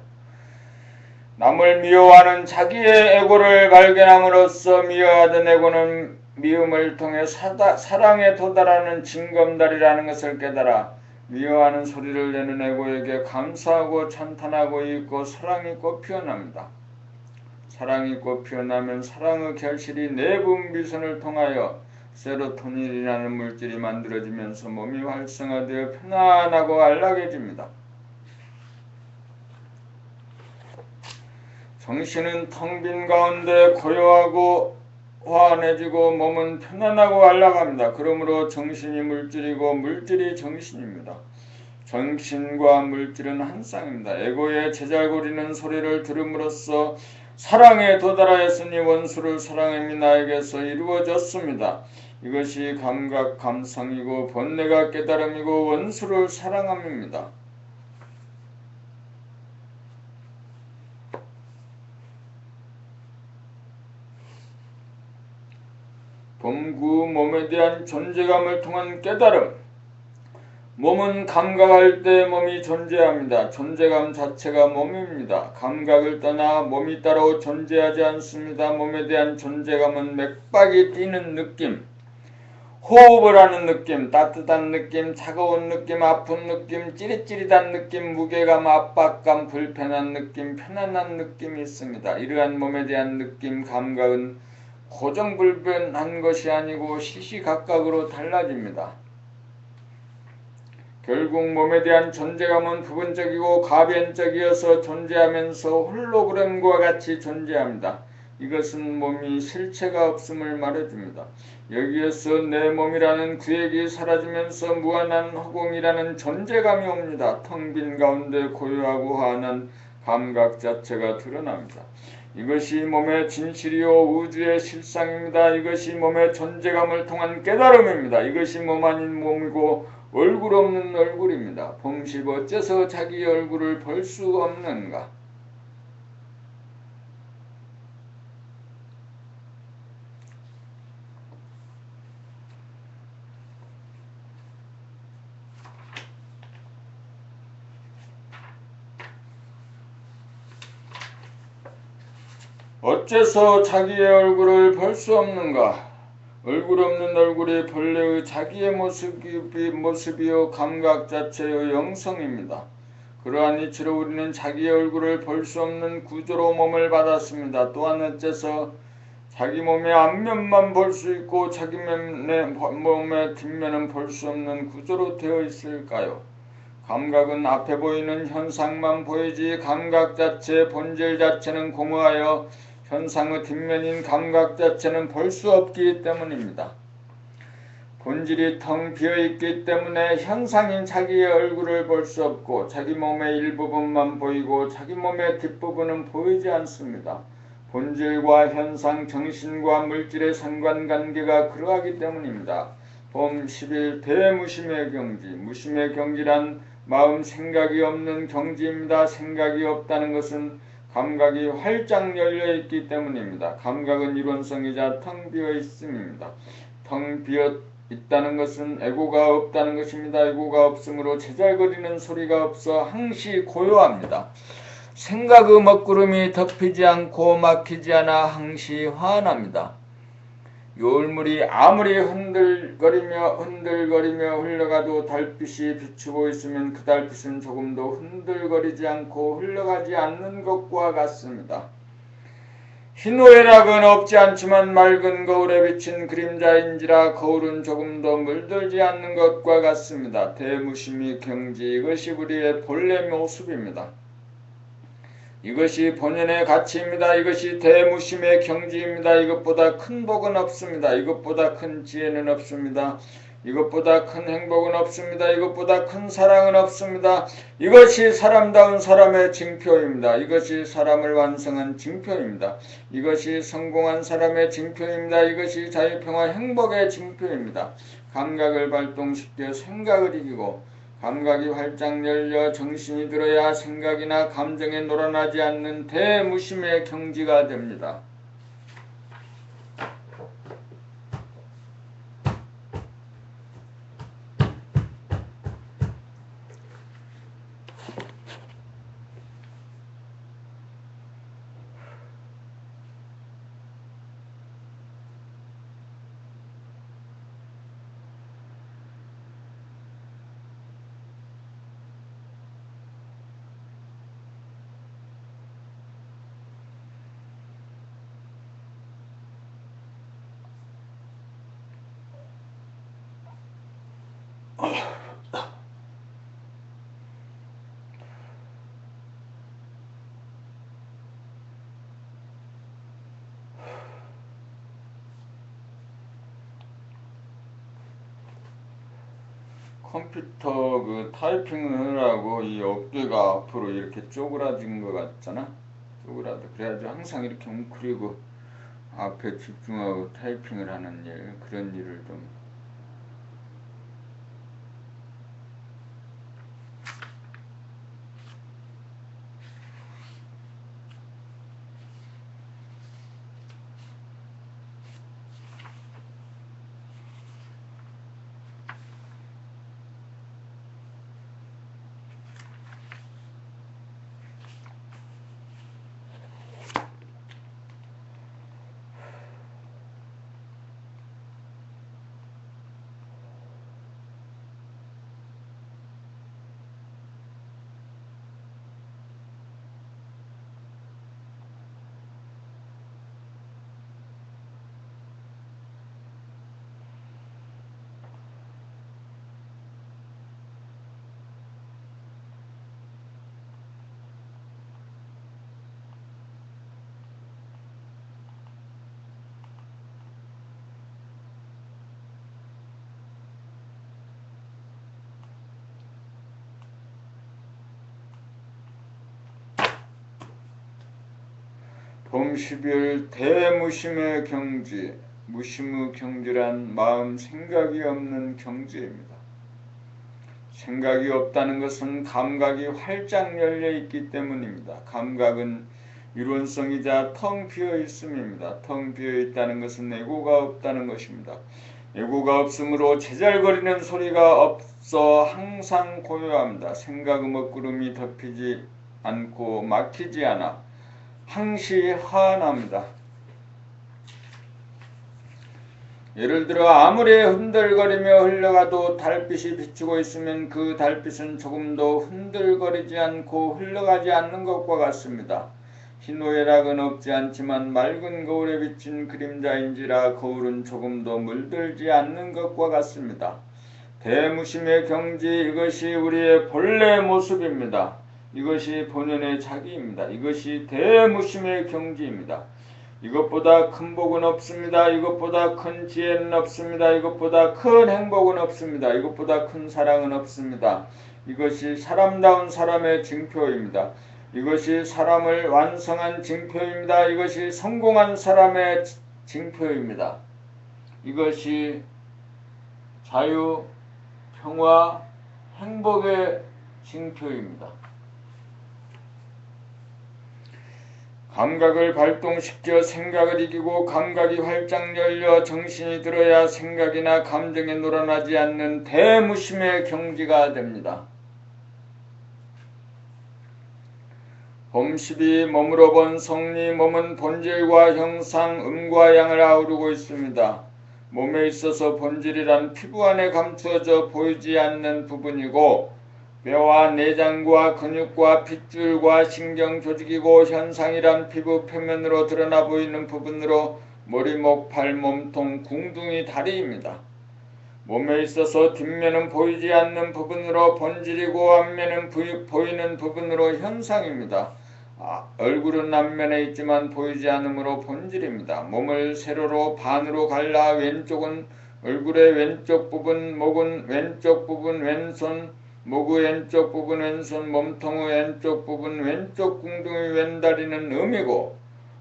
남을 미워하는 자기의 에고를 발견함으로써 미워하던 에고는 미움을 통해 사랑에 도달하는 징검다리라는 것을 깨달아 미워하는 소리를 내는 에고에게 감사하고 찬탄하고 있고 사랑이 꽃피어납니다. 사랑이 꽃피어나면 사랑의 결실이 내부 미선을 통하여 세로토닌이라는 물질이 만들어지면서 몸이 활성화되어 편안하고 안락해집니다. 정신은 텅 빈 가운데 고요하고 환해지고 몸은 편안하고 안락합니다. 그러므로 정신이 물질이고 물질이 정신입니다. 정신과 물질은 한 쌍입니다. 에고의 제잘거리는 소리를 들음으로써 사랑에 도달하였으니 원수를 사랑함이 나에게서 이루어졌습니다. 이것이 감각 감상이고 본래가 깨달음이고 원수를 사랑함입니다. 범구 몸에 대한 존재감을 통한 깨달음. 몸은 감각할 때 몸이 존재합니다. 존재감 자체가 몸입니다. 감각을 떠나 몸이 따로 존재하지 않습니다. 몸에 대한 존재감은 맥박이 뛰는 느낌, 호흡을 하는 느낌, 따뜻한 느낌, 차가운 느낌, 아픈 느낌, 찌릿찌릿한 느낌, 무게감, 압박감, 불편한 느낌, 편안한 느낌이 있습니다. 이러한 몸에 대한 느낌, 감각은 고정불변한 것이 아니고 시시각각으로 달라집니다. 결국 몸에 대한 존재감은 부분적이고 가변적이어서 존재하면서 홀로그램과 같이 존재합니다. 이것은 몸이 실체가 없음을 말해줍니다. 여기에서 내 몸이라는 구획이 사라지면서 무한한 허공이라는 존재감이 옵니다. 텅 빈 가운데 고요하고 환한 감각 자체가 드러납니다. 이것이 몸의 진실이요 우주의 실상입니다. 이것이 몸의 존재감을 통한 깨달음입니다. 이것이 몸 아닌 몸이고 얼굴 없는 얼굴입니다. 봄십 어째서 자기 얼굴을 볼 수 없는가? 어째서 자기의 얼굴을 볼 수 없는가? 얼굴 없는 얼굴이 본래의 자기의 모습이요 감각 자체의 영성입니다. 그러한 이치로 우리는 자기의 얼굴을 볼 수 없는 구조로 몸을 받았습니다. 또한 어째서 자기 몸의 앞면만 볼 수 있고 자기 몸의 뒷면은 볼 수 없는 구조로 되어 있을까요? 감각은 앞에 보이는 현상만 보이지 감각 자체의 본질 자체는 공허하여 현상의 뒷면인 감각 자체는 볼 수 없기 때문입니다. 본질이 텅 비어있기 때문에 현상인 자기의 얼굴을 볼 수 없고 자기 몸의 일부분만 보이고 자기 몸의 뒷부분은 보이지 않습니다. 본질과 현상, 정신과 물질의 상관관계가 그러하기 때문입니다. 봄 10일 대무심의 경지, 무심의 경지란 마음 생각이 없는 경지입니다. 생각이 없다는 것은 감각이 활짝 열려 있기 때문입니다. 감각은 이론성이자 텅 비어 있음입니다. 텅 비어 있다는 것은 에고가 없다는 것입니다. 에고가 없으므로 제잘거리는 소리가 없어 항시 고요합니다. 생각의 먹구름이 덮이지 않고 막히지 않아 항시 환합니다. 요울물이 아무리 흔들거리며 흘러가도 달빛이 비추고 있으면 그 달빛은 조금도 흔들거리지 않고 흘러가지 않는 것과 같습니다. 희노애락은 없지 않지만 맑은 거울에 비친 그림자인지라 거울은 조금도 물들지 않는 것과 같습니다. 대무심이 경지, 이것이 우리의 본래 모습입니다. 이것이 본연의 가치입니다. 이것이 대무심의 경지입니다. 이것보다 큰 복은 없습니다. 이것보다 큰 지혜는 없습니다. 이것보다 큰 행복은 없습니다. 이것보다 큰 사랑은 없습니다. 이것이 사람다운 사람의 징표입니다. 이것이 사람을 완성한 징표입니다. 이것이 성공한 사람의 징표입니다. 이것이 자유평화 행복의 징표입니다. 감각을 발동시켜 생각을 이기고 감각이 활짝 열려 정신이 들어야 생각이나 감정에 놀아나지 않는 대무심의 경지가 됩니다. 컴퓨터 그 타이핑을 하고 이 어깨가 앞으로 이렇게 쪼그라진 것 같잖아. 쪼그라져. 그래가지고 항상 이렇게 웅크리고 앞에 집중하고 타이핑을 하는 일, 그런 일을 좀 봄 12월 대무심의 경지. 무심의 경지란 마음 생각이 없는 경지입니다. 생각이 없다는 것은 감각이 활짝 열려 있기 때문입니다. 감각은 이론성이자 텅 비어 있음입니다. 텅 비어 있다는 것은 애고가 없다는 것입니다. 애고가 없으므로 제잘거리는 소리가 없어 항상 고요합니다. 생각의 먹구름이 덮이지 않고 막히지 않아 항시 환합니다. 예를 들어 아무리 흔들거리며 흘러가도 달빛이 비추고 있으면 그 달빛은 조금도 흔들거리지 않고 흘러가지 않는 것과 같습니다. 희노애락은 없지 않지만 맑은 거울에 비친 그림자인지라 거울은 조금도 물들지 않는 것과 같습니다. 대무심의 경지, 이것이 우리의 본래 모습입니다. 이것이 본연의 자기입니다. 이것이 대무심의 경지입니다. 이것보다 큰 복은 없습니다. 이것보다 큰 지혜는 없습니다. 이것보다 큰 행복은 없습니다. 이것보다 큰 사랑은 없습니다. 이것이 사람다운 사람의 징표입니다. 이것이 사람을 완성한 징표입니다. 이것이 성공한 사람의 징표입니다. 이것이 자유, 평화, 행복의 징표입니다. 감각을 발동시켜 생각을 이기고 감각이 활짝 열려 정신이 들어야 생각이나 감정에 놀아나지 않는 대무심의 경지가 됩니다. 봄 12 몸으로 본 성리, 몸은 본질과 형상, 음과 양을 아우르고 있습니다. 몸에 있어서 본질이란 피부 안에 감추어져 보이지 않는 부분이고 뼈와 내장과 근육과 핏줄과 신경 조직이고 현상이란 피부 표면으로 드러나 보이는 부분으로 머리, 목, 발, 몸통, 궁둥이, 다리입니다. 몸에 있어서 뒷면은 보이지 않는 부분으로 본질이고 앞면은 보이는 부분으로 현상입니다. 얼굴은 앞면에 있지만 보이지 않으므로 본질입니다. 몸을 세로로 반으로 갈라 왼쪽은 얼굴의 왼쪽 부분, 목은 왼쪽 부분, 왼손, 목의 왼쪽 부분, 왼손, 몸통의 왼쪽 부분, 왼쪽 궁둥이, 왼다리는 음이고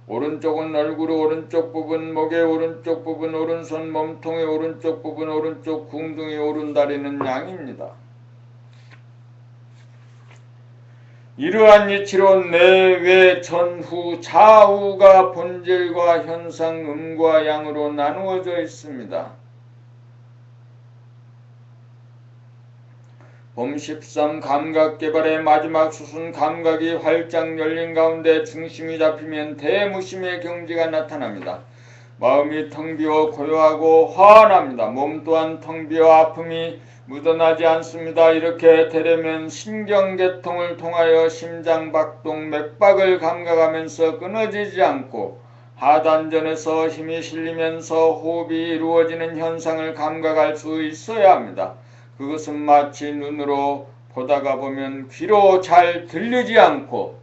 오른쪽은 얼굴의 오른쪽 부분, 목의 오른쪽 부분, 오른손, 몸통의 오른쪽 부분, 오른쪽 궁둥이, 오른다리는 양입니다. 이러한 이치로 내외 전후 좌우가 본질과 현상 음과 양으로 나누어져 있습니다. 봄 13 감각개발의 마지막 수순, 감각이 활짝 열린 가운데 중심이 잡히면 대무심의 경지가 나타납니다. 마음이 텅 비어 고요하고 환합니다. 몸 또한 텅 비어 아픔이 묻어나지 않습니다. 이렇게 되려면 신경계통을 통하여 심장박동 맥박을 감각하면서 끊어지지 않고 하단전에서 힘이 실리면서 호흡이 이루어지는 현상을 감각할 수 있어야 합니다. 그것은 마치 눈으로 보다가 보면 귀로 잘 들리지 않고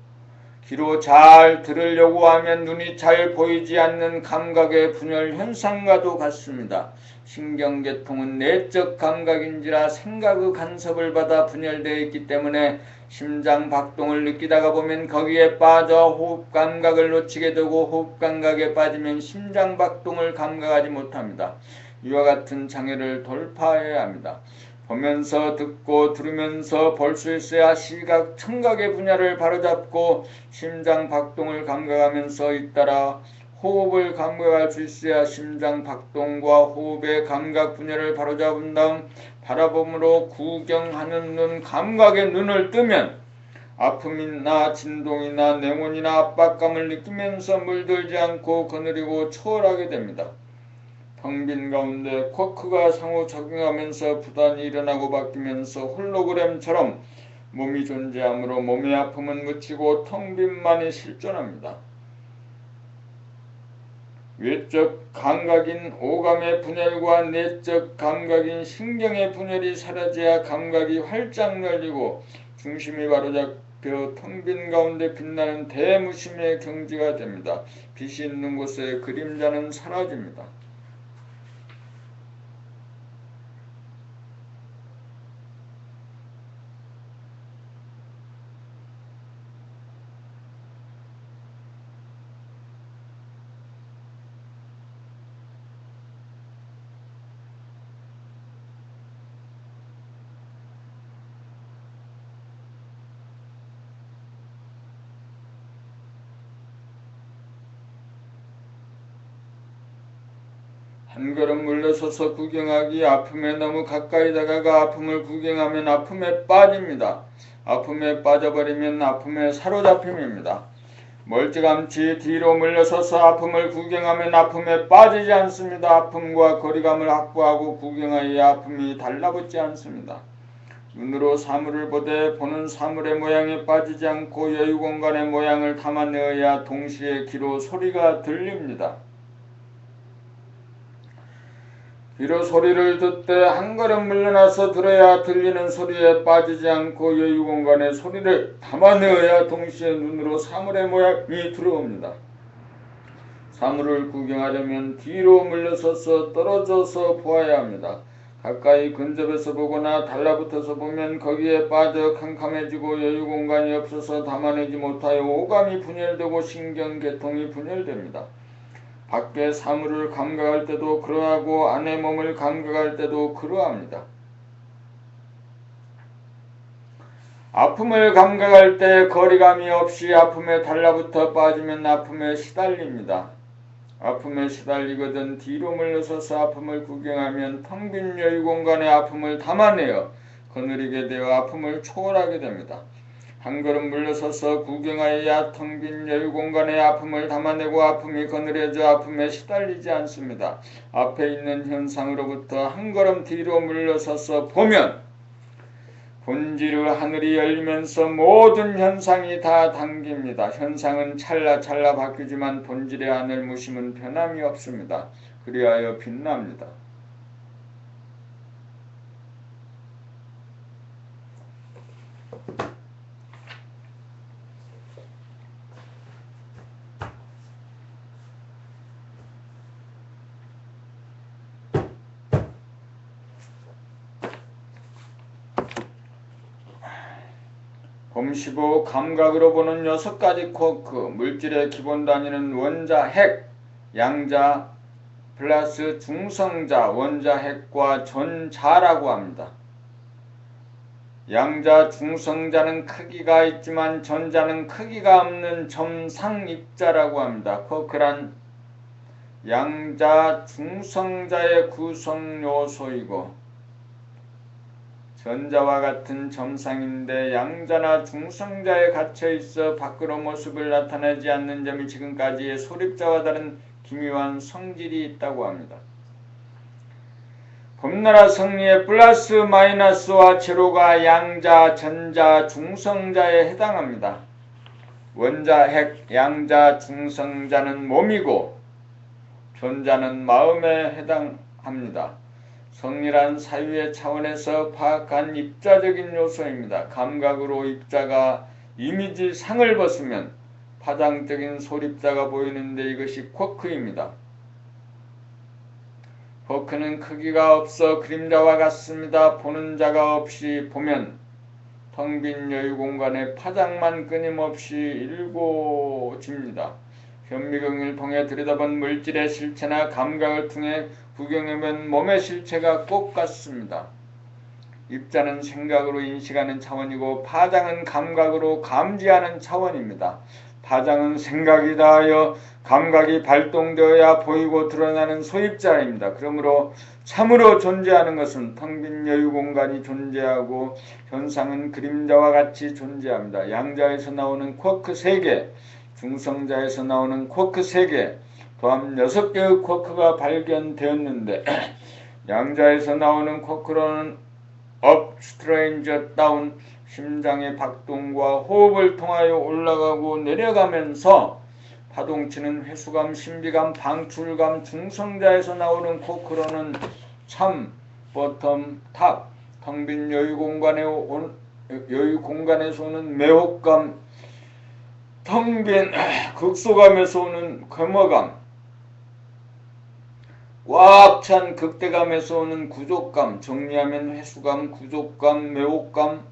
귀로 잘 들으려고 하면 눈이 잘 보이지 않는 감각의 분열 현상과도 같습니다. 신경계통은 내적 감각인지라 생각의 간섭을 받아 분열되어 있기 때문에 심장 박동을 느끼다가 보면 거기에 빠져 호흡 감각을 놓치게 되고 호흡 감각에 빠지면 심장 박동을 감각하지 못합니다. 이와 같은 장애를 돌파해야 합니다. 보면서 듣고 들으면서 볼 수 있어야 시각, 청각의 분야를 바로잡고 심장 박동을 감각하면서 잇따라 호흡을 감각할 수 있어야 심장 박동과 호흡의 감각 분야를 바로잡은 다음 바라봄으로 구경하는 눈, 감각의 눈을 뜨면 아픔이나 진동이나 냉온이나 압박감을 느끼면서 물들지 않고 거느리고 초월하게 됩니다. 텅 빈 가운데 쿼크가 상호작용하면서 부단히 일어나고 바뀌면서 홀로그램처럼 몸이 존재하므로 몸의 아픔은 묻히고 텅 빈만이 실존합니다. 외적 감각인 오감의 분열과 내적 감각인 신경의 분열이 사라져야 감각이 활짝 열리고 중심이 바로잡혀 텅 빈 가운데 빛나는 대무심의 경지가 됩니다. 빛이 있는 곳에 그림자는 사라집니다. 한 걸음 물러서서 구경하기. 아픔에 너무 가까이 다가가 아픔을 구경하면 아픔에 빠집니다. 아픔에 빠져버리면 아픔에 사로잡힘입니다. 멀찌감치 뒤로 물러서서 아픔을 구경하면 아픔에 빠지지 않습니다. 아픔과 거리감을 확보하고 구경하여 아픔이 달라붙지 않습니다. 눈으로 사물을 보되 보는 사물의 모양에 빠지지 않고 여유공간의 모양을 담아내어야 동시에 귀로 소리가 들립니다. 귀로 소리를 듣되 한 걸음 물러나서 들어야 들리는 소리에 빠지지 않고 여유공간의 소리를 담아내어야 동시에 눈으로 사물의 모양이 들어옵니다. 사물을 구경하려면 뒤로 물러서서 떨어져서 보아야 합니다. 가까이 근접해서 보거나 달라붙어서 보면 거기에 빠져 캄캄해지고 여유공간이 없어서 담아내지 못하여 오감이 분열되고 신경계통이 분열됩니다. 밖에 사물을 감각할 때도 그러하고 안의 몸을 감각할 때도 그러합니다. 아픔을 감각할 때 거리감이 없이 아픔에 달라붙어 빠지면 아픔에 시달립니다. 아픔에 시달리거든 뒤로 물러서서 아픔을 구경하면 텅 빈 여유공간의 아픔을 담아내어 거느리게 되어 아픔을 초월하게 됩니다. 한 걸음 물러서서 구경하여야 텅 빈 여유공간의 아픔을 담아내고 아픔이 거느려져 아픔에 시달리지 않습니다. 앞에 있는 현상으로부터 한 걸음 뒤로 물러서서 보면 본질의 하늘이 열리면서 모든 현상이 다 당깁니다. 현상은 찰나찰나 바뀌지만 본질의 하늘 무심은 변함이 없습니다. 그리하여 빛납니다. 봄15 감각으로 보는 6가지 쿼크. 물질의 기본 단위는 원자, 핵, 양자 플러스 중성자, 원자, 핵과 전자라고 합니다. 양자, 중성자는 크기가 있지만 전자는 크기가 없는 점상입자라고 합니다. 쿼크란 양자, 중성자의 구성요소이고 전자와 같은 점상인데 양자나 중성자에 갇혀있어 밖으로 모습을 나타내지 않는 점이 지금까지의 소립자와 다른 기묘한 성질이 있다고 합니다. 봄나라 성리의 플러스 마이너스와 제로가 양자, 전자, 중성자에 해당합니다. 원자, 핵, 양자, 중성자는 몸이고 전자는 마음에 해당합니다. 성리란 사유의 차원에서 파악한 입자적인 요소입니다. 감각으로 입자가 이미지 상을 벗으면 파장적인 소립자가 보이는데 이것이 쿼크입니다. 쿼크는 크기가 없어 그림자와 같습니다. 보는 자가 없이 보면 텅 빈 여유공간의 파장만 끊임없이 일고집니다. 현미경을 통해 들여다본 물질의 실체나 감각을 통해 구경해본 몸의 실체가 꼭 같습니다. 입자는 생각으로 인식하는 차원이고 파장은 감각으로 감지하는 차원입니다. 파장은 생각이 닿아여 감각이 발동되어야 보이고 드러나는 소입자입니다. 그러므로 참으로 존재하는 것은 텅 빈 여유공간이 존재하고 현상은 그림자와 같이 존재합니다. 양자에서 나오는 쿼크 3개, 중성자에서 나오는 쿼크 3개, 또한 6개의 쿼크가 발견되었는데 양자에서 나오는 쿼크로는 업, 스트레인저, 다운, 심장의 박동과 호흡을 통하여 올라가고 내려가면서 파동치는 회수감, 신비감, 방출감, 중성자에서 나오는 쿼크로는 참, 버텀, 탑, 텅 빈 여유공간에서 오는 매혹감, 텅 빈 극소감에서 오는 괴모감, 꽉 찬 극대감에서 오는 구족감, 정리하면 회수감, 구족감, 매혹감,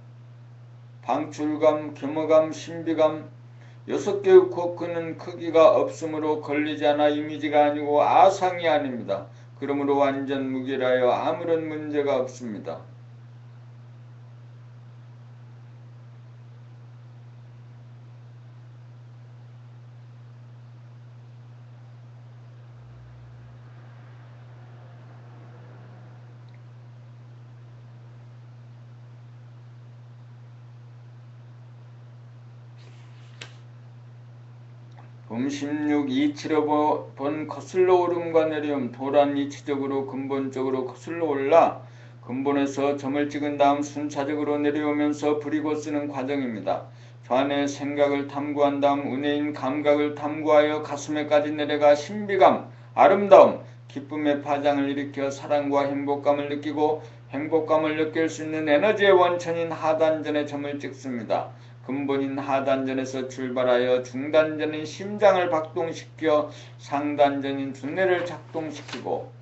방출감, 겸허감, 신비감, 6개의 쿼크는 크기가 없으므로 걸리지 않아 이미지가 아니고 아상이 아닙니다. 그러므로 완전 무결하여 아무런 문제가 없습니다. 봄 16 이치로 본 거슬러 오름과 내려옴. 도란 이치적으로 근본적으로 거슬러 올라 근본에서 점을 찍은 다음 순차적으로 내려오면서 부리고 쓰는 과정입니다. 좌뇌 생각을 탐구한 다음 운해인 감각을 탐구하여 가슴에까지 내려가 신비감, 아름다움, 기쁨의 파장을 일으켜 사랑과 행복감을 느끼고 행복감을 느낄 수 있는 에너지의 원천인 하단전에 점을 찍습니다. 근본인 하단전에서 출발하여 중단전인 심장을 박동시켜 상단전인 두뇌를 작동시키고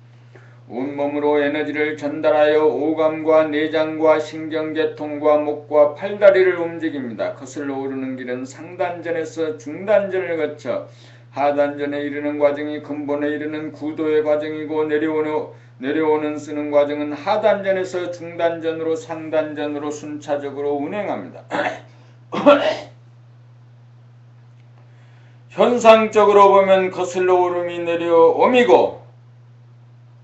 온몸으로 에너지를 전달하여 오감과 내장과 신경계통과 목과 팔다리를 움직입니다. 거슬러 오르는 길은 상단전에서 중단전을 거쳐 하단전에 이르는 과정이 근본에 이르는 구도의 과정이고 내려오는 쓰는 과정은 하단전에서 중단전으로 상단전으로 순차적으로 운행합니다. 현상적으로 보면 거슬러 오름이 내려옴이고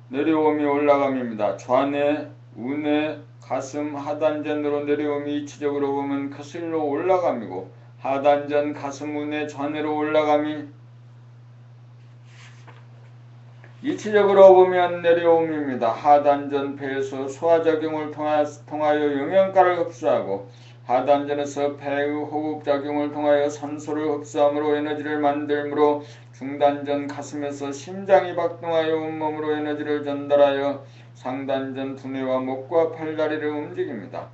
내려옴이 올라감입니다. 좌뇌, 우뇌, 가슴, 하단전으로 내려옴이 이치적으로 보면 거슬러 올라감이고 하단전, 가슴, 우뇌, 좌뇌로 올라감이 이치적으로 보면 내려옴입니다. 하단전 폐에서 소화작용을 통하여 영양가를 흡수하고 하단전에서 폐의 호흡작용을 통하여 산소를 흡수함으로 에너지를 만들므로 중단전 가슴에서 심장이 박동하여 온몸으로 에너지를 전달하여 상단전 두뇌와 목과 팔다리를 움직입니다.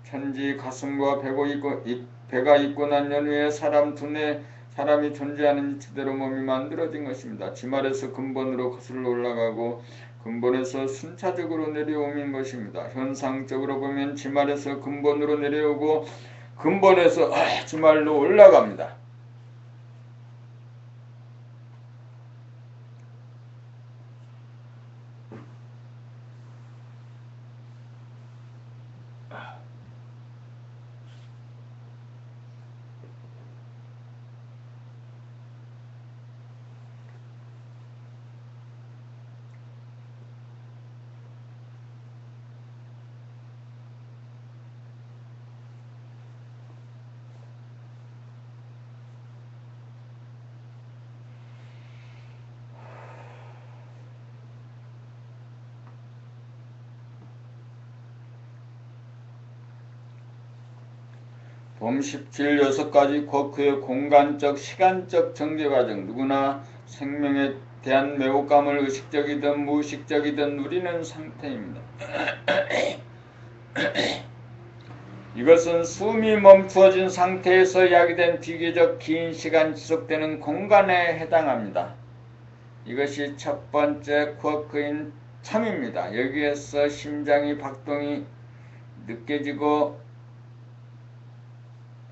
천지 가슴과 배가 있고 난 연후에 사람이 존재하는 이치대로 몸이 만들어진 것입니다. 지말에서 근본으로 거슬러 올라가고 근본에서 순차적으로 내려오는 것입니다. 현상적으로 보면 지말에서 근본으로 내려오고 근본에서 지말로 올라갑니다. 봄 17 6가지 쿼크의 공간적, 시간적 전개과정. 누구나 생명에 대한 매혹감을 의식적이든 무의식적이든 누리는 상태입니다. 이것은 숨이 멈추어진 상태에서 야기된 비교적 긴 시간 지속되는 공간에 해당합니다. 이것이 첫 번째 쿼크인 참입니다. 여기에서 심장의 박동이 느껴지고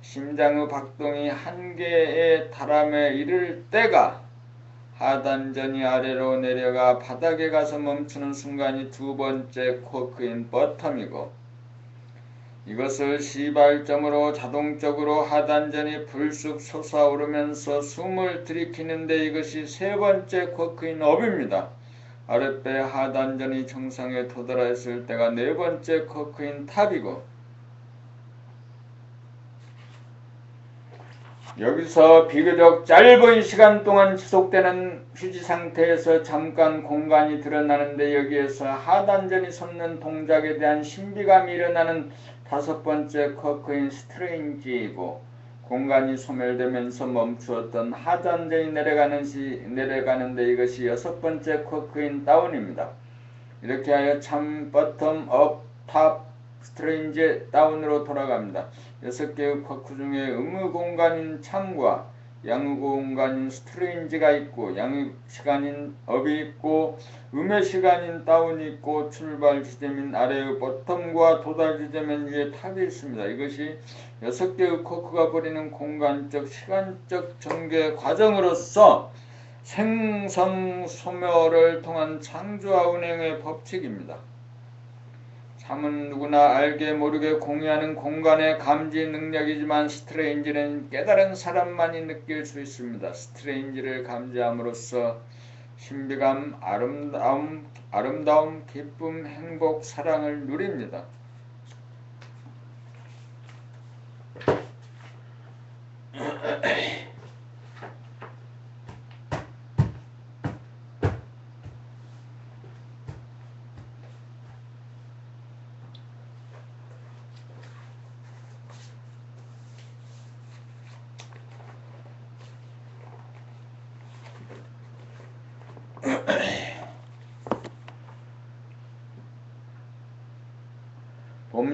심장의 박동이 한계에 달함에 이를 때가 하단전이 아래로 내려가 바닥에 가서 멈추는 순간이 두 번째 쿼크인 버텀이고 이것을 시발점으로 자동적으로 하단전이 불쑥 솟아오르면서 숨을 들이키는데 이것이 세 번째 쿼크인 업입니다. 아랫배 하단전이 정상에 도달했을 때가 네 번째 쿼크인 탑이고 여기서 비교적 짧은 시간 동안 지속되는 휴지 상태에서 잠깐 공간이 드러나는데 여기에서 하단전이 솟는 동작에 대한 신비감이 일어나는 다섯 번째 쿼크인 스트레인지이고 공간이 소멸되면서 멈추었던 하단전이 내려가는데 이것이 여섯 번째 쿼크인 다운입니다. 이렇게 하여 참, 버텀, 업, 탑, 스트레인지, 다운으로 돌아갑니다. 6개의 쿼크 중에 음의 공간인 참과 양의 공간인 스트레인지가 있고 양의 시간인 업이 있고 음의 시간인 다운이 있고 출발 지점인 아래의 버텀과 도달 지점인 위에 탑이 있습니다. 이것이 6개의 쿼크가 벌이는 공간적 시간적 전개 과정으로서 생성 소멸을 통한 창조와 운행의 법칙입니다. 참은 누구나 알게 모르게 공유하는 공간의 감지 능력이지만 스트레인지는 깨달은 사람만이 느낄 수 있습니다. 스트레인지를 감지함으로써 신비감, 아름다움, 기쁨, 행복, 사랑을 누립니다.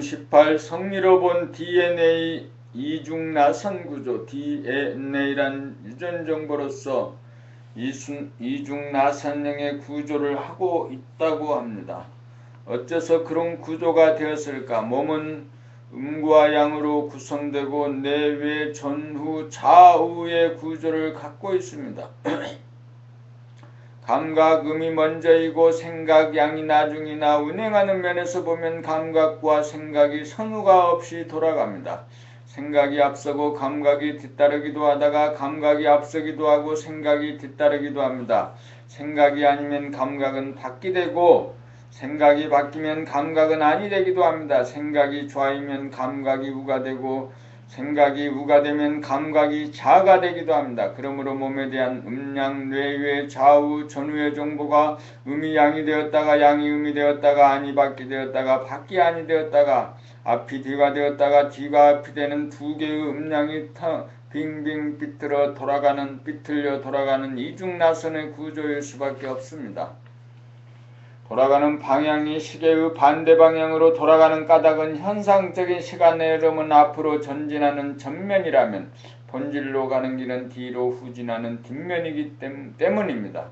봄 18. 성리로 본 DNA 이중나선 구조. DNA란 유전 정보로서 이중나선형의 구조를 하고 있다고 합니다. 어째서 그런 구조가 되었을까? 몸은 음과 양으로 구성되고 내외 전후 좌우의 구조를 갖고 있습니다. 감각 음이 먼저이고 생각 양이 나중이나 운행하는 면에서 보면 감각과 생각이 선후가 없이 돌아갑니다. 생각이 앞서고 감각이 뒤따르기도 하다가 감각이 앞서기도 하고 생각이 뒤따르기도 합니다. 생각이 아니면 감각은 밖이 되고 생각이 바뀌면 감각은 아니 되기도 합니다. 생각이 좌이면 감각이 우가 되고 생각이 우가 되면 감각이 자가 되기도 합니다. 그러므로 몸에 대한 음양, 뇌외, 좌우, 전후의 정보가 음이 양이 되었다가 양이 음이 되었다가 안이 밖이 되었다가 밖이 안이 되었다가 앞이 뒤가 되었다가 뒤가 앞이 되는 두 개의 음량이 빙빙 비틀려 돌아가는 이중나선의 구조일 수밖에 없습니다. 돌아가는 방향이 시계의 반대 방향으로 돌아가는 까닭은 현상적인 시간의 흐름은 앞으로 전진하는 전면이라면 본질로 가는 길은 뒤로 후진하는 뒷면이기 때문입니다.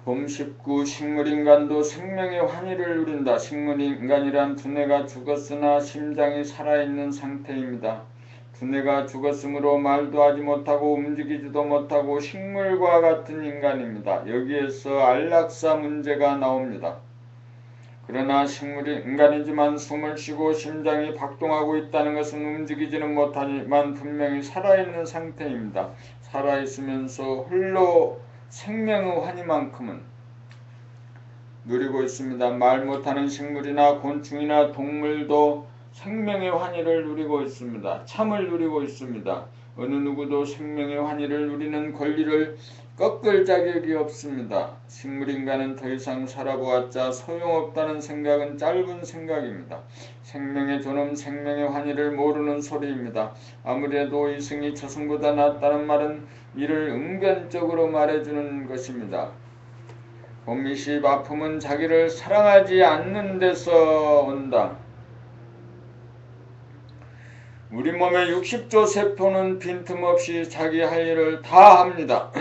봄 19. 식물인간도 생명의 환희를 누린다. 식물인간이란 두뇌가 죽었으나 심장이 살아있는 상태입니다. 두뇌가 죽었으므로 말도 하지 못하고 움직이지도 못하고 식물과 같은 인간입니다. 여기에서 안락사 문제가 나옵니다. 그러나 식물이 인간이지만 숨을 쉬고 심장이 박동하고 있다는 것은 움직이지는 못하지만 분명히 살아있는 상태입니다. 살아있으면서 홀로 생명의 환희만큼은 누리고 있습니다. 말 못하는 식물이나 곤충이나 동물도 생명의 환희를 누리고 있습니다. 참을 누리고 있습니다. 어느 누구도 생명의 환희를 누리는 권리를 꺾을 자격이 없습니다. 식물인간은 더 이상 살아보았자 소용없다는 생각은 짧은 생각입니다. 생명의 존엄, 생명의 환희를 모르는 소리입니다. 아무래도 이승이 저승보다 낫다는 말은 이를 응변적으로 말해주는 것입니다. 봄 20. 아픔은 자기를 사랑하지 않는 데서 온다. 우리 몸의 60조 세포는 빈틈없이 자기 할 일을 다 합니다.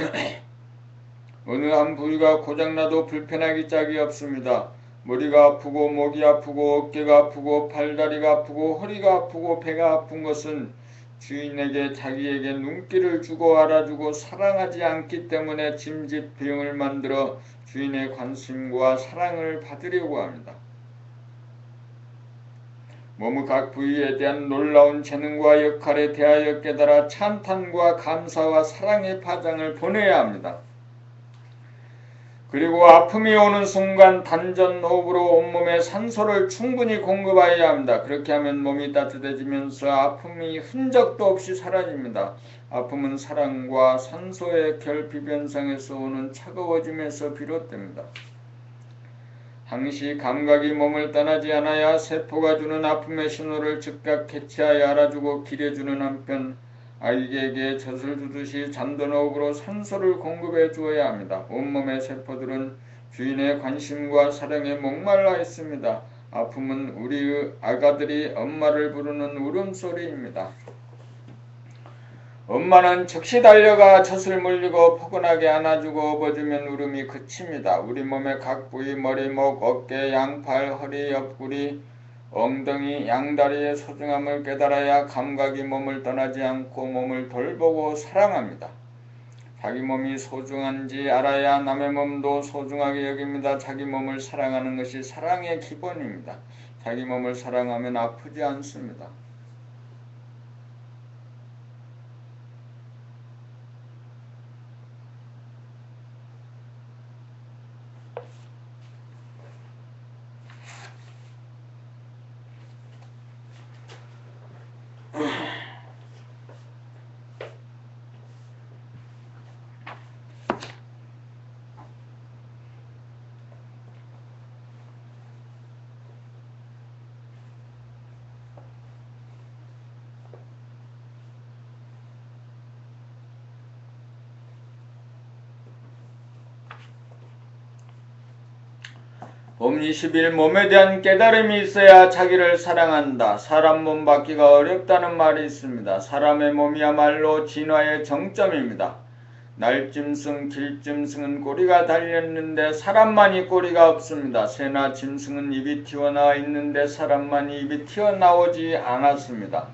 어느 한 부위가 고장나도 불편하기 짝이 없습니다. 머리가 아프고 목이 아프고 어깨가 아프고 팔다리가 아프고 허리가 아프고 배가 아픈 것은 주인에게 자기에게 눈길을 주고 알아주고 사랑하지 않기 때문에 짐짓 병을 만들어 주인의 관심과 사랑을 받으려고 합니다. 몸의 각 부위에 대한 놀라운 재능과 역할에 대하여 깨달아 찬탄과 감사와 사랑의 파장을 보내야 합니다. 그리고 아픔이 오는 순간 단전호흡으로 온몸에 산소를 충분히 공급하여야 합니다. 그렇게 하면 몸이 따뜻해지면서 아픔이 흔적도 없이 사라집니다. 아픔은 사랑과 산소의 결핍 현상에서 오는 차가워짐에서 비롯됩니다. 항시 감각이 몸을 떠나지 않아야 세포가 주는 아픔의 신호를 즉각 캐치하여 알아주고 기려주는 한편 아이에게 젖을 주듯이 잔던 호흡으로 산소를 공급해 주어야 합니다. 온몸의 세포들은 주인의 관심과 사랑에 목말라 있습니다. 아픔은 우리의 아가들이 엄마를 부르는 울음소리입니다. 엄마는 즉시 달려가 젖을 물리고 포근하게 안아주고 업어주면 울음이 그칩니다. 우리 몸의 각 부위, 머리, 목, 어깨, 양팔, 허리, 옆구리, 엉덩이, 양다리의 소중함을 깨달아야 감각이 몸을 떠나지 않고 몸을 돌보고 사랑합니다. 자기 몸이 소중한지 알아야 남의 몸도 소중하게 여깁니다. 자기 몸을 사랑하는 것이 사랑의 기본입니다. 자기 몸을 사랑하면 아프지 않습니다. 봄 20일 몸에 대한 깨달음이 있어야 자기를 사랑한다. 사람 몸 받기가 어렵다는 말이 있습니다. 사람의 몸이야말로 진화의 정점입니다. 날짐승, 길짐승은 꼬리가 달렸는데 사람만이 꼬리가 없습니다. 새나 짐승은 입이 튀어나와 있는데 사람만이 입이 튀어나오지 않았습니다.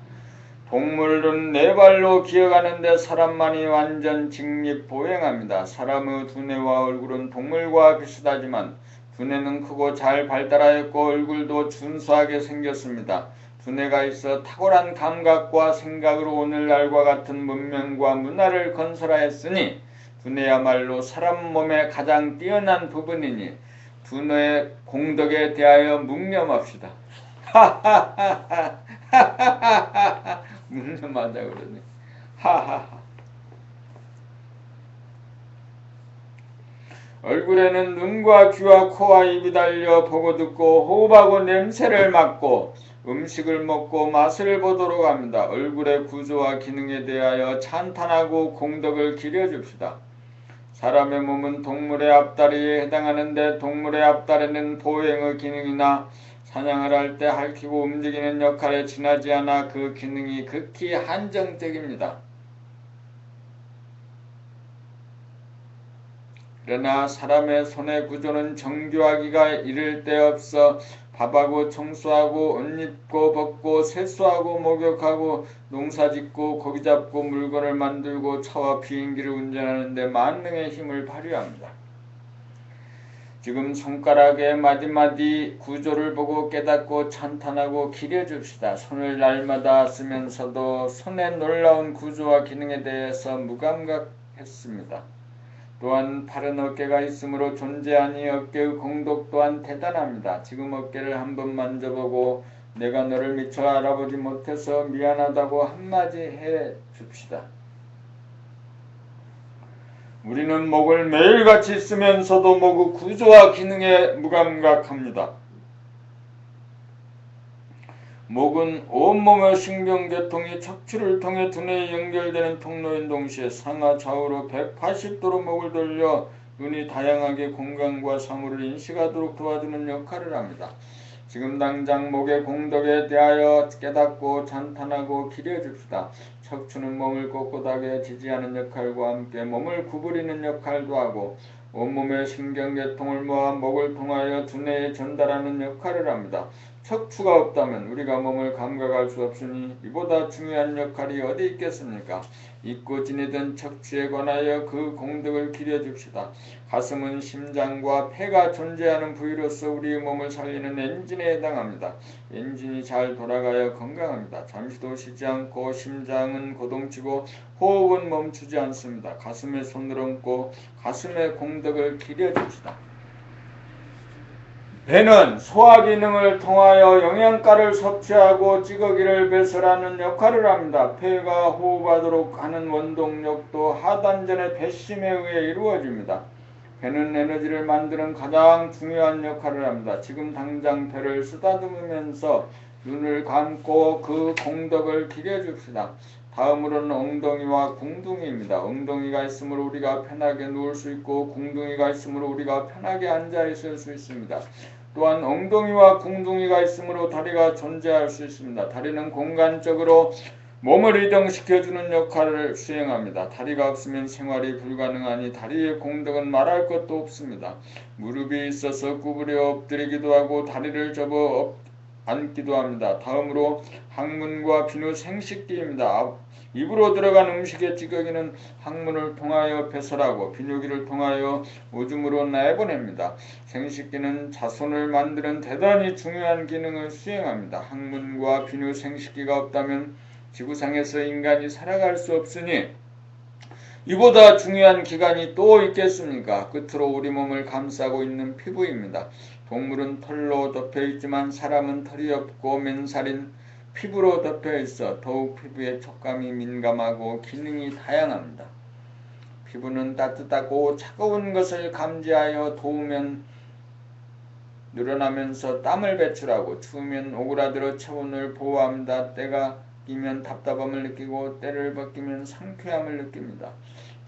동물은 네 발로 기어가는데 사람만이 완전 직립보행합니다. 사람의 두뇌와 얼굴은 동물과 비슷하지만 두뇌는 크고 잘 발달하였고 얼굴도 준수하게 생겼습니다. 두뇌가 있어 탁월한 감각과 생각으로 오늘날과 같은 문명과 문화를 건설하였으니 두뇌야말로 사람 몸의 가장 뛰어난 부분이니 두뇌의 공덕에 대하여 묵념합시다. 하하하하하하하하 묵념하자 그러네. 하하하. 얼굴에는 눈과 귀와 코와 입이 달려 보고 듣고 호흡하고 냄새를 맡고 음식을 먹고 맛을 보도록 합니다. 얼굴의 구조와 기능에 대하여 찬탄하고 공덕을 기려줍시다. 사람의 몸은 동물의 앞다리에 해당하는데 동물의 앞다리는 보행의 기능이나 사냥을 할 때 핥히고 움직이는 역할에 지나지 않아 그 기능이 극히 한정적입니다. 그러나 사람의 손의 구조는 정교하기가 이를 데 없어 밥하고 청소하고 옷 입고 벗고 세수하고 목욕하고 농사짓고 고기 잡고 물건을 만들고 차와 비행기를 운전하는 데 만능의 힘을 발휘합니다. 지금 손가락의 마디마디 구조를 보고 깨닫고 찬탄하고 기려줍시다. 손을 날마다 쓰면서도 손의 놀라운 구조와 기능에 대해서 무감각했습니다. 또한 팔은 어깨가 있으므로 존재하니 어깨의 공덕 또한 대단합니다. 지금 어깨를 한번 만져보고 내가 너를 미처 알아보지 못해서 미안하다고 한마디 해줍시다. 우리는 목을 매일같이 쓰면서도 목의 구조와 기능에 무감각합니다. 목은 온몸의 신경계통이 척추를 통해 두뇌에 연결되는 통로인 동시에 상하 좌우로 180도로 목을 돌려 눈이 다양하게 공간과 사물을 인식하도록 도와주는 역할을 합니다. 지금 당장 목의 공덕에 대하여 깨닫고 찬탄하고 기려줍시다. 척추는 몸을 꼿꼿하게 지지하는 역할과 함께 몸을 구부리는 역할도 하고 온몸의 신경계통을 모아 목을 통하여 두뇌에 전달하는 역할을 합니다. 척추가 없다면 우리가 몸을 감각할 수 없으니 이보다 중요한 역할이 어디 있겠습니까? 잊고 지내던 척추에 관하여 그 공덕을 기려줍시다. 가슴은 심장과 폐가 존재하는 부위로서 우리의 몸을 살리는 엔진에 해당합니다. 엔진이 잘 돌아가야 건강합니다. 잠시도 쉬지 않고 심장은 고동치고 호흡은 멈추지 않습니다. 가슴에 손을 얹고 가슴의 공덕을 기려줍시다. 배는 소화 기능을 통하여 영양가를 섭취하고 찌꺼기를 배설하는 역할을 합니다. 폐가 호흡하도록 하는 원동력도 하단전의 배심에 의해 이루어집니다. 배는 에너지를 만드는 가장 중요한 역할을 합니다. 지금 당장 배를 쓰다듬으면서 눈을 감고 그 공덕을 기려줍시다. 다음으로는 엉덩이와 궁둥이입니다. 엉덩이가 있으므로 우리가 편하게 누울 수 있고 궁둥이가 있으므로 우리가 편하게 앉아 있을 수 있습니다. 또한 엉덩이와 궁둥이가 있으므로 다리가 존재할 수 있습니다. 다리는 공간적으로 몸을 이동시켜주는 역할을 수행합니다. 다리가 없으면 생활이 불가능하니 다리의 공덕은 말할 것도 없습니다. 무릎이 있어서 구부려 엎드리기도 하고 다리를 접어 앉기도 합니다. 다음으로 항문과 비누 생식기입니다. 입으로 들어간 음식의 찌꺼기는 항문을 통하여 배설하고 비누기를 통하여 오줌으로 내보냅니다. 생식기는 자손을 만드는 대단히 중요한 기능을 수행합니다. 항문과 비누 생식기가 없다면 지구상에서 인간이 살아갈 수 없으니 이보다 중요한 기관이 또 있겠습니까? 끝으로 우리 몸을 감싸고 있는 피부입니다. 동물은 털로 덮여있지만 사람은 털이 없고 맨살인 피부로 덮여있어 더욱 피부의 촉감이 민감하고 기능이 다양합니다. 피부는 따뜻하고 차가운 것을 감지하여 더우면 늘어나면서 땀을 배출하고 추우면 오그라들어 체온을 보호합니다. 때가 끼면 답답함을 느끼고 때를 벗기면 상쾌함을 느낍니다.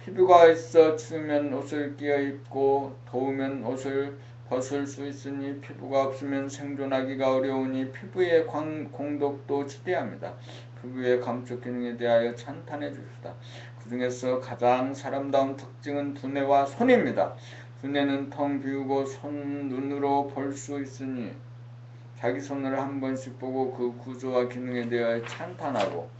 피부가 있어 추우면 옷을 끼어 입고 더우면 옷을 벗을 수 있으니 피부가 없으면 생존하기가 어려우니 피부의 공덕도 지대합니다. 피부의 감촉 기능에 대하여 찬탄해 줍시다. 그 중에서 가장 사람다운 특징은 두뇌와 손입니다. 두뇌는 텅 비우고 눈으로 볼 수 있으니 자기 손을 한 번씩 보고 그 구조와 기능에 대하여 찬탄하고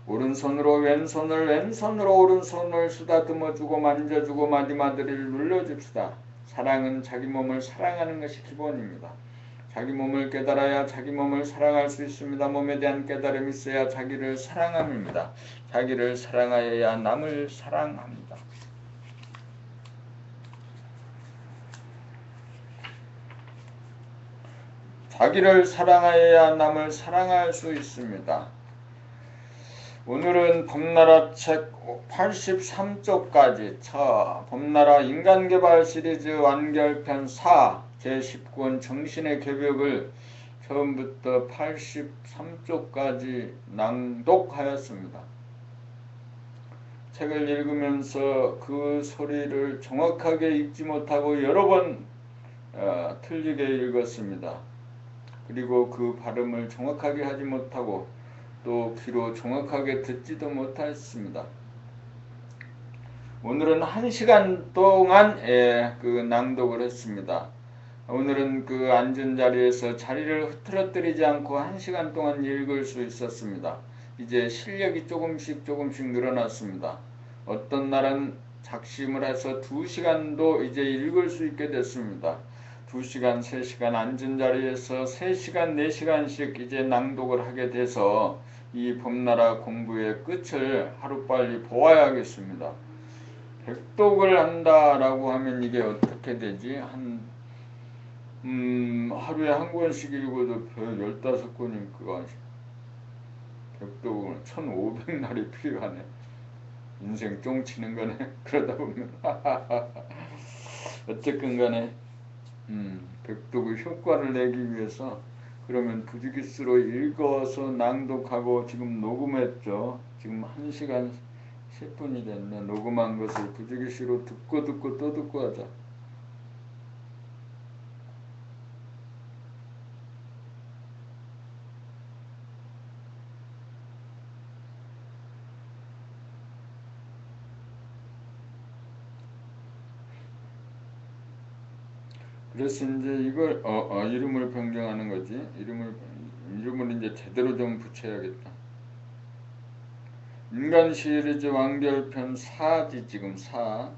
오른손으로 왼손을 왼손으로 오른손을 쓰다듬어주고 만져주고 마디마디를 눌러줍시다. 사랑은 자기 몸을 사랑하는 것이 기본입니다. 자기 몸을 깨달아야 자기 몸을 사랑할 수 있습니다. 몸에 대한 깨달음이 있어야 자기를 사랑함입니다. 자기를 사랑하여야 남을 사랑합니다. 자기를 사랑하여야 남을 사랑할 수 있습니다. 오늘은 봄나라 책 83쪽까지 봄나라 인간개발 시리즈 완결편 4 제19권 정신의 개벽을 처음부터 83쪽까지 낭독하였습니다. 책을 읽으면서 그 소리를 정확하게 읽지 못하고 여러 번 틀리게 읽었습니다. 그리고 그 발음을 정확하게 하지 못하고 또 귀로 정확하게 듣지도 못했습니다. 오늘은 1시간 동안 그 낭독을 했습니다. 오늘은 그 앉은 자리에서 자리를 흐트러뜨리지 않고 1시간 동안 읽을 수 있었습니다. 이제 실력이 조금씩 늘어났습니다. 어떤 날은 작심을 해서 2시간도 이제 읽을 수 있게 됐습니다. 2시간, 3시간 앉은 자리에서 3시간, 4시간씩 이제 낭독을 하게 돼서 이 봄나라 공부의 끝을 하루빨리 보아야겠습니다. 백독을 한다라고 하면 이게 어떻게 되지? 하루에 한 권씩 읽어도 15권이니까 백독은 1500날이 필요하네. 인생 쫑치는 거네. 그러다 보면 어쨌든 간에 백독의 효과를 내기 위해서 그러면 부지기수로 읽어서 낭독하고 지금 녹음했죠. 지금 1시간 10분이 됐네. 녹음한 것을 부지기수로 듣고 또 듣고 하자. 그래서 이제 이걸 이름을 변경하는 거지. 이름을 이제 제대로 좀 붙여야겠다. 인간 시리즈 완결편 4지 지금 4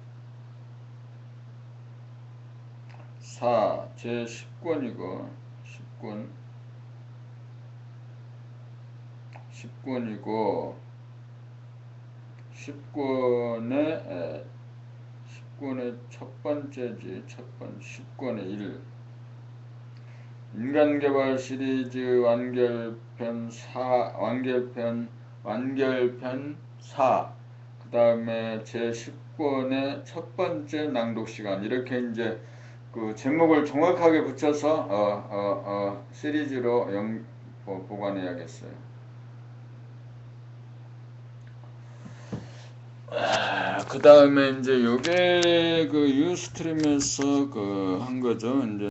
제10권이고 10권이고 10권의 첫 번째지. 10권의 1 인간개발 시리즈 완결편 4 그 다음에 제10권의 첫 번째 낭독 시간 이렇게 이제 그 제목을 정확하게 붙여서 시리즈로 보관해야겠어요. 그 다음에 이제 요게 그 유스트림에서 그 한 거죠. 이제